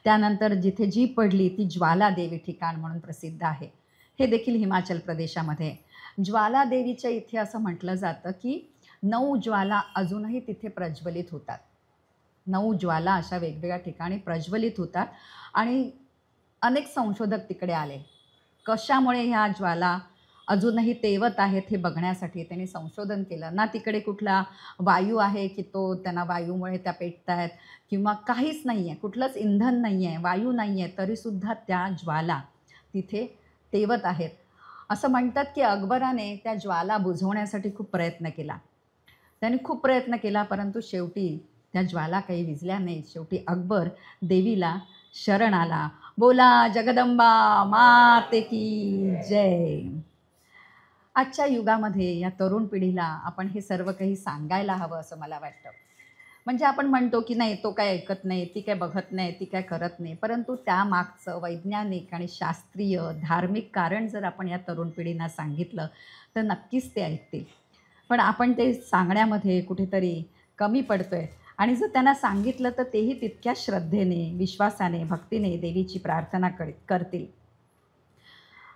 त्यानंतर जिथे जीभ पडली ती ज्वाला देवी ठिकाण म्हणून प्रसिद्ध आहे, हे देखील हिमाचल प्रदेशामध्ये. ज्वाला देवीच्या इथे असं म्हटलं जातं की 9 ज्वाला अजूनही तिथे प्रज्वलित होतात. 9 ज्वाला अशा वेगवेगळ्या ठिकाणी प्रज्वलित होतात आणि अनेक संशोधक तिकडे आले. कशामुळे ह्या ज्वाला अजूनही तेवत आहेत हे बघण्यासाठी त्यांनी संशोधन केलं. ना तिकडे कुठला वायू आहे की तो त्यांना वायूमुळे त्या पेटत आहेत किंवा काहीच नाही आहे, कुठलंच इंधन नाही आहे, वायू नाही आहे, तरीसुद्धा त्या ज्वाला तिथे तेवत आहेत. असं म्हणतात की अकबराने त्या ज्वाला बुझवण्यासाठी खूप प्रयत्न केला. त्याने खूप प्रयत्न केला परंतु शेवटी त्या ज्वाला काही विझल्या नाहीत. शेवटी अकबर देवीला शरण आला. बोला जगदंबा माते की जय. आजच्या युगामध्ये या तरुण पिढीला आपण हे सर्व काही सांगायला हवं असं मला वाटतं. म्हणजे आपण म्हणतो की नाही तो काय ऐकत नाही, ती काय बघत नाही, ती काय करत नाही, परंतु त्यामागचं वैज्ञानिक आणि शास्त्रीय धार्मिक कारण जर आपण या तरुण पिढींना सांगितलं तर नक्कीच ते ऐकतील. पण आपण ते सांगण्यामध्ये कुठेतरी कमी पडतोय आणि जर त्यांना सांगितलं तर तेही तितक्या श्रद्धेने, विश्वासाने, भक्तीने देवीची प्रार्थना करतील.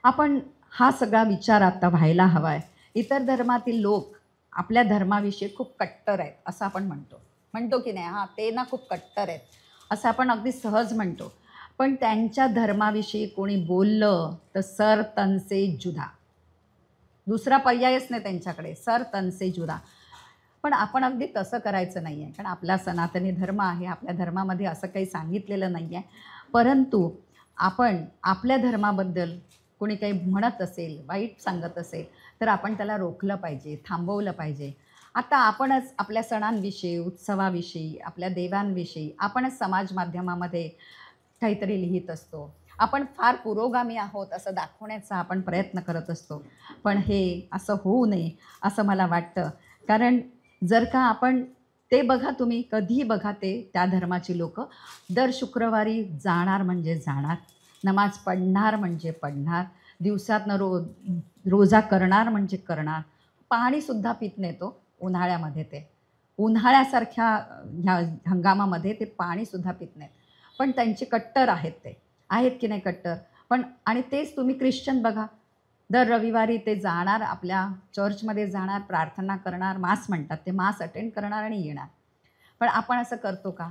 आपण हा सगळा विचार आता व्हायला हवा आहे. इतर धर्मातील लोक आपल्या धर्माविषयी खूप कट्टर आहेत असं आपण म्हणतो की नाही, हां ते ना खूप कट्टर आहेत असं आपण अगदी सहज म्हणतो. पण त्यांच्या धर्माविषयी कोणी बोललं तर सर तन से जुदा, दुसरा पर्यायच नाही त्यांच्याकडे, सर तन से जुदा. पण आपण अगदी तसं करायचं नाही आहे, कारण आपला सनातनी धर्म आहे, आपल्या धर्मामध्ये असं काही सांगितलेलं नाही आहे. परंतु आपण आपल्या धर्माबद्दल कोणी काही म्हणत असेल, वाईट सांगत असेल तर आपण त्याला रोखलं पाहिजे, थांबवलं पाहिजे. आता आपणच आपल्या सणांविषयी, उत्सवाविषयी, आपल्या देवांविषयी आपणच समाज माध्यमामध्ये काहीतरी लिहित असतो. आपण फार पुरोगामी आहोत असं दाखवण्याचा आपण प्रयत्न करत असतो. पण हे असं होऊ नये असं मला वाटतं. कारण जर का आपण ते बघा, तुम्ही कधीही बघा, ते त्या धर्माची लोक दर शुक्रवारी जाणार म्हणजे जाणार, नमाज पढणार म्हणजे पढणार, दिवसातनं रोजा करणार म्हणजे करणार, पाणीसुद्धा पित नाही तो उन्हाळ्यामध्ये, ते उन्हाळ्यासारख्या ह्या हंगामामध्ये ते पाणीसुद्धा पित नाहीत. पण त्यांचे कट्टर आहेत, ते आहेत की नाही कट्टर. पण आणि तेच तुम्ही ख्रिश्चन बघा, दर रविवारी ते जाणार, आपल्या चर्चमध्ये जाणार, प्रार्थना करणार, मास म्हणतात ते, मास अटेंड करणार आणि येणार. पण आपण असं करतो का?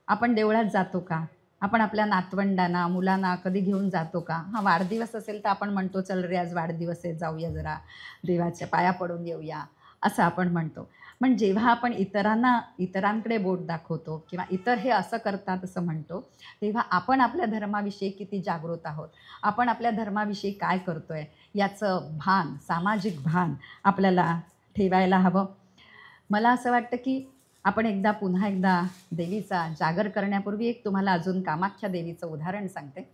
आपण देवळात जातो का? आपण आपल्या नातवंडांना, मुलांना कधी घेऊन जातो का? हां, वाढदिवस असेल तर आपण म्हणतो चल रे आज वाढदिवस आहे, जाऊया जरा देवाच्या पाया पडून येऊया असं आपण म्हणतो. पण जेव्हा आपण इतरांकडे बोट दाखवतो किंवा इतर हे असं करतात असं म्हणतो, तेव्हा आपण आपल्या धर्माविषयी किती जागृत आहोत, आपण आपल्या धर्माविषयी काय करतो आहे याचं भान, सामाजिक भान आपल्याला ठेवायला हवं. मला असं वाटतं की आपण पुन्हा एकदा देवीचा जागर करण्यापूर्वी एक तुम्हाला अजून कामाख्या देवीचं उदाहरण सांगते.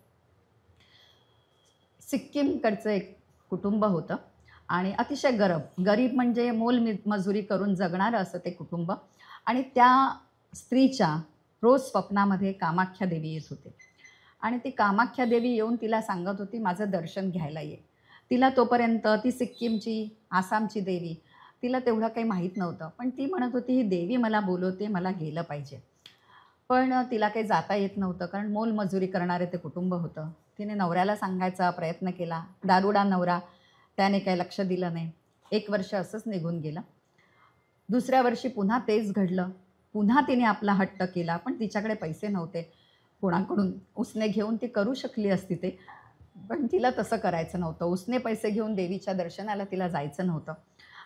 सिक्कीमकडचं एक कुटुंब होतं आणि अतिशय गरीब म्हणजे मजुरी करून जगणारं असं ते कुटुंब. आणि त्या स्त्रीच्या रोज स्वप्नामध्ये कामाख्या देवी येत होते आणि ती कामाख्या देवी येऊन तिला सांगत होती माझं दर्शन घ्यायला ये. तिला तोपर्यंत ती सिक्कीमची, आसामची देवी, तिला तेवढं काही माहीत नव्हतं, पण ती म्हणत होती ही देवी मला बोलवते, मला गेलं पाहिजे. पण तिला काही जाता येत नव्हतं, कारण मोलमजुरी करणारे ते कुटुंब होतं. तिने नवऱ्याला सांगायचा प्रयत्न केला, दारुडा नवरा, त्याने काही लक्ष दिलं नाही. 1 वर्ष असंच निघून गेलं. दुसऱ्या वर्षी पुन्हा तेच घडलं. पुन्हा तिने आपला हट्ट केला, पण तिच्याकडे पैसे नव्हते. कोणाकडून उसने घेऊन ती करू शकली असती ते, पण तिला तसं करायचं नव्हतं. उसने पैसे घेऊन देवीच्या दर्शनाला तिला जायचं नव्हतं.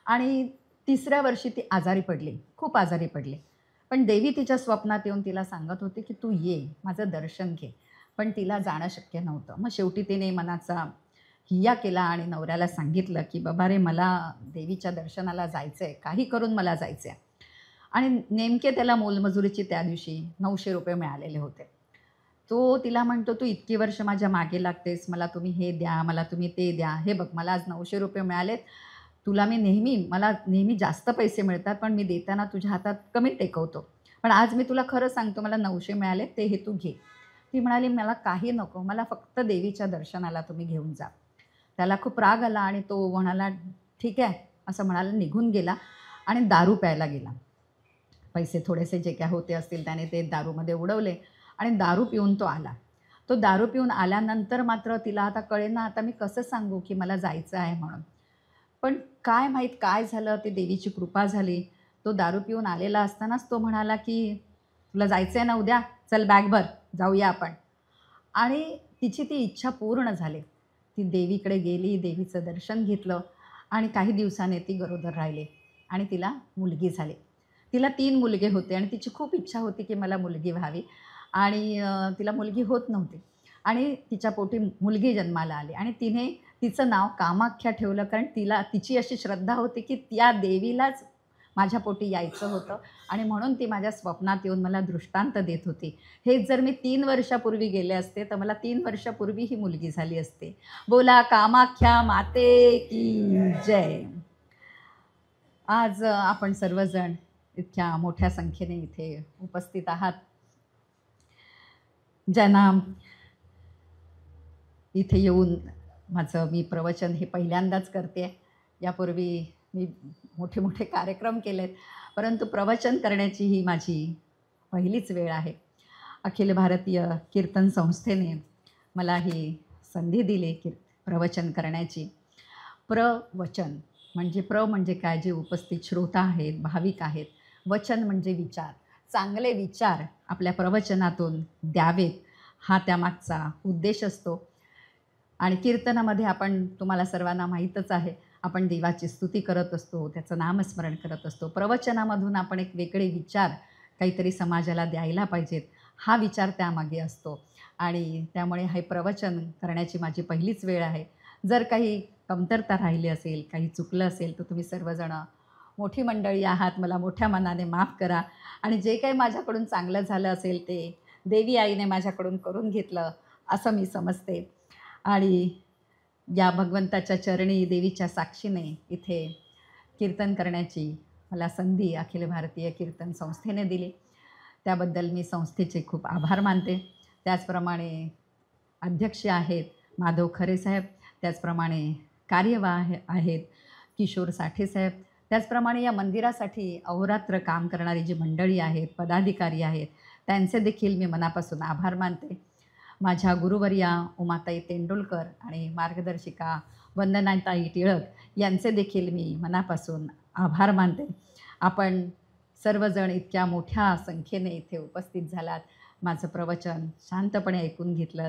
आणि 3ऱ्या वर्षी ती आजारी पडली, खूप आजारी पडली. पण देवी तिच्या स्वप्नात येऊन तिला सांगत होती की तू ये, माझं दर्शन घे. पण तिला जाणं शक्य नव्हतं. मग शेवटी तिने मनाचा हिया केला आणि नवऱ्याला सांगितलं की बाबा रे, मला देवीच्या दर्शनाला जायचं आहे, काही करून मला जायचं आहे. आणि नेमके त्याला मोलमजुरीचे त्या दिवशी 900 रुपये मिळालेले होते. तो तिला म्हणतो, तू इतकी वर्ष माझ्या मागे लागतेस, मला तुम्ही हे द्या, मला तुम्ही ते द्या. हे बघ, मला आज 900 रुपये मिळालेत. मला नेहमी जास्त पैसे मिळतात, पण मी देताना तुझ्या हातात कमी टेकवतो. पण आज मी तुला खरं सांगतो, मला 900 मिळाले, ते हे तू घे. ती म्हणाली, मला काही नको, मला फक्त देवीच्या दर्शनाला तुम्ही घेऊन जा. त्याला खूप राग आला आणि तो म्हणाला, ठीक आहे, असं म्हणाला, निघून गेला आणि दारू प्यायला गेला. पैसे थोडेसे जे काय होते असतील त्याने ते दारूमध्ये उडवले आणि दारू पिऊन तो आला. तो दारू पिऊन आल्यानंतर मात्र तिला आता कळेना, आता मी कसं सांगू की मला जायचं आहे म्हणून. पण काय माहीत काय झालं, ती देवीची कृपा झाली. तो दारू पिऊन आलेला असतानाच तो म्हणाला की तुला जायचं आहे ना उद्या, चल बॅग भर, जाऊया आपण. आणि तिची ती इच्छा पूर्ण झाली. ती देवीकडे गेली, देवीचं दर्शन घेतलं आणि काही दिवसाने ती गरोदर राहिली आणि तिला मुलगी झाली. तिला 3 मुलगे होते आणि तिची खूप इच्छा होती की मला मुलगी व्हावी आणि तिला मुलगी होत नव्हती आणि तिच्या पोटी मुलगी जन्माला आली आणि तिने तिचं नाव कामाख्या ठेवलं, कारण तिची अशी श्रद्धा होती की त्या देवीलाच माझ्या पोटी यायचं होतं आणि म्हणून ती माझ्या स्वप्नात येऊन मला दृष्टांत देत होती. हेच जर मी 3 वर्षापूर्वी गेले असते तर मला 3 वर्षापूर्वी ही मुलगी झाली असते. बोला कामाख्या माते की जय. आज आपण सर्वजण इतक्या मोठ्या संख्येने इथे उपस्थित आहात. ज्यांना इथे येऊन मी प्रवचन हे पहिल्यांदाच करते. यापूर्वी मी मोठे मोठे कार्यक्रम केलेत, परंतु प्रवचन करण्याची ही माझी पहिलीच वेळ आहे. अखिल भारतीय कीर्तन संस्थेने मला ही संधी दिली की प्रवचन करण्याची. प्रवचन म्हणजे काय, जे उपस्थित श्रोता आहेत, भाविक आहेत. वचन म्हणजे विचार, चांगले विचार आपल्या प्रवचनातून द्यावेत, हा त्यामागचा उद्देश असतो. आणि कीर्तनामध्ये तुम्हाला सर्वांना माहीतच आहे, आपण देवाची स्तुती करत असतो, त्याचं नामस्मरण करत असतो. प्रवचनामधून आपण एक वेगळे विचार काहीतरी समाजाला द्यायला पाहिजेत, हा विचार त्यामागे असतो. आणि त्यामुळे हे प्रवचन करण्याची माझी पहिलीच वेळ आहे. जर काही कमतरता राहिली असेल, काही चुकलं असेल, तर तुम्ही सर्वजण मोठी मंडळी आहात, मला मोठ्या मनाने माफ करा. आणि जे काही माझ्याकडून चांगलं झालं असेल ते देवी आईने माझ्याकडून करून घेतलं असं मी समजते. आणि या भगवंताच्या चरणी, देवीच्या साक्षीने इथे कीर्तन करण्याची मला संधी अखिल भारतीय कीर्तन संस्थेने दिली. त्याबद्दल मी संस्थेचे खूप आभार मानते. त्याचप्रमाणे अध्यक्ष आहेत माधव खरे साहेब, त्याचप्रमाणे कार्यवाह आहेत किशोर साठे साहेब, त्याचप्रमाणे या मंदिरासाठी अहोरात्र काम करणारी जी मंडळी आहेत, पदाधिकारी आहेत, त्यांचे देखील मी मनापासून आभार मानते. माझ्या गुरुवर्या उमाताई तेंडुलकर आणि मार्गदर्शिका वंदनाताई टिळक यांचे देखील मी मनापासून आभार मानते. आपण सर्वजण इतक्या मोठ्या संख्येने इथे उपस्थित झालात, माझं प्रवचन शांतपणे ऐकून घेतलं.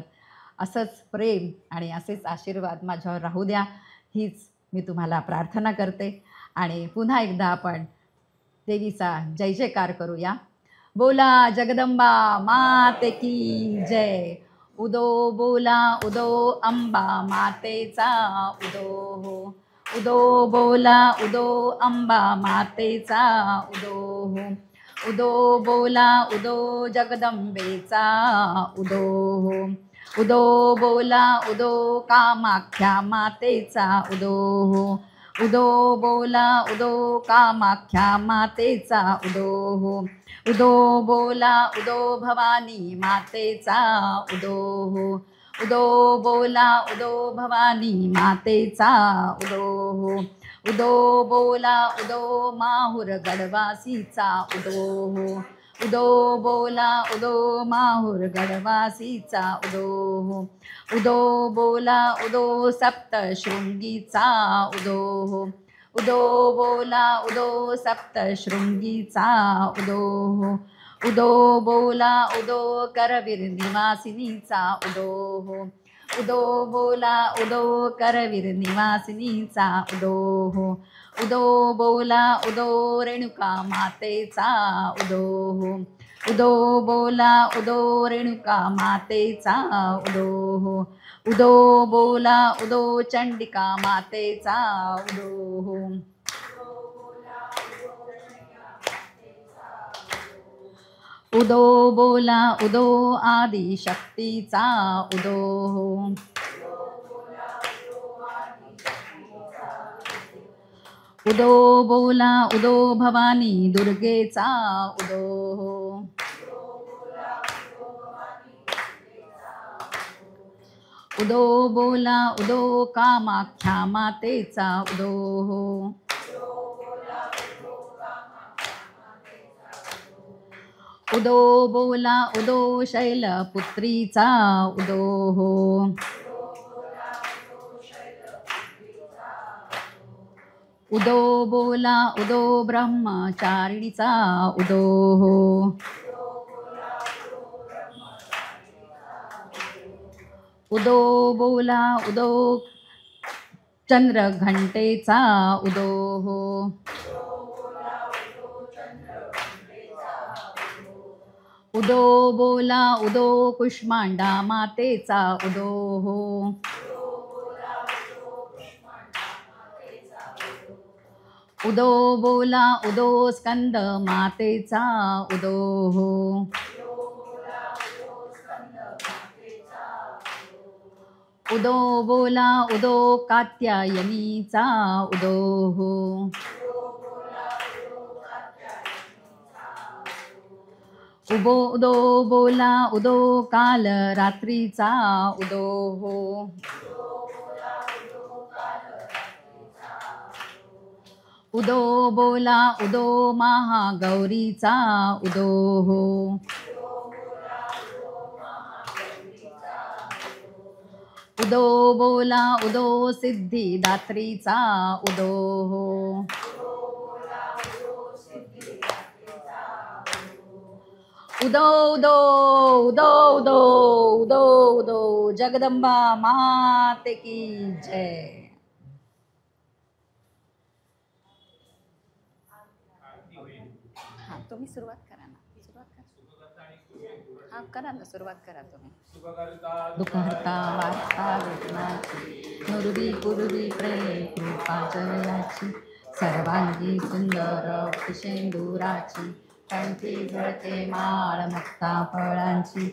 असंच प्रेम आणि असेच आशीर्वाद माझ्यावर राहू द्या, हीच मी तुम्हाला प्रार्थना करते. आणि पुन्हा एकदा आपण देवीचा जय जयकार करूया. बोला जगदंबा माते की जय. उदो बोला उदो अंबा मातेचा उदो हो. उदो बोला उदो अंबा मातेचा उदो हो. उदो बोला उदो जगदंबेचा उदो हो. उदो बोला उदो कामाख्या मातेचा उदो हो. उदो बोला उदो कामाख्या मातेचा उदो हो. उदो बोला उदो भवानी मातेचा उदो हो. उदो बोला उदो भवानी मातेचा उदो हो. उदो बोला उदो माहुर गडवासीचा उदो हो. उदो बोला उदो माहुर गडवासीचा उदो उदो बोला उदो सप्तशृंगीचा उदो उदो बोला उदो सप्तशृंगीचा उदो उदो बोला उदो करवीर निवासिनीचा उदो उदो बोला उदो करवीर निवासिनीचा उदो उदो बोला उदो रेणुका मातेचा उदो उदो बोला उदो रेणुका मातेचा उदो उदो बोला उदो चंडिका मातेचा उदो उदो बोला उदो आदिशक्तीचा उदो उदो बोला उदो भवानी दुर्गेचा उदो उदो बोला उदो कामाख्या मातेचा उदो उदो बोला उदो शैलपुत्रीचा उदो उदो बोला उदो ब्रह्मचारिणीचा उदो उदो बोला उदो चंद्रघंटेचा उदो उदो बोला उदो कुष्मांडा मातेचा उदो उदो बोला उदो स्कंद मातेचा उदो उदो बोला उदो कात्यायनीचा उदो उदो बोला उदो काल रात्रीचा उदो उदो बोला उदो महागौरीचा उदो उदो बोला उदो सिद्धिदात्रीचा उदो उदो उदो उदो उदो उदो उदो जगदंबा माते की जय. हां तुम्ही सुरुवात करा ना. हां करा ना सुरुवात करा तुम्ही. दुःखहर्ता वार्ता वेदनाची नुरवी पूर्वी प्रेम कृपा जयाची सर्वांगी सुंदर शेंदुराची कंठी झळके माळ मुक्ता फळांची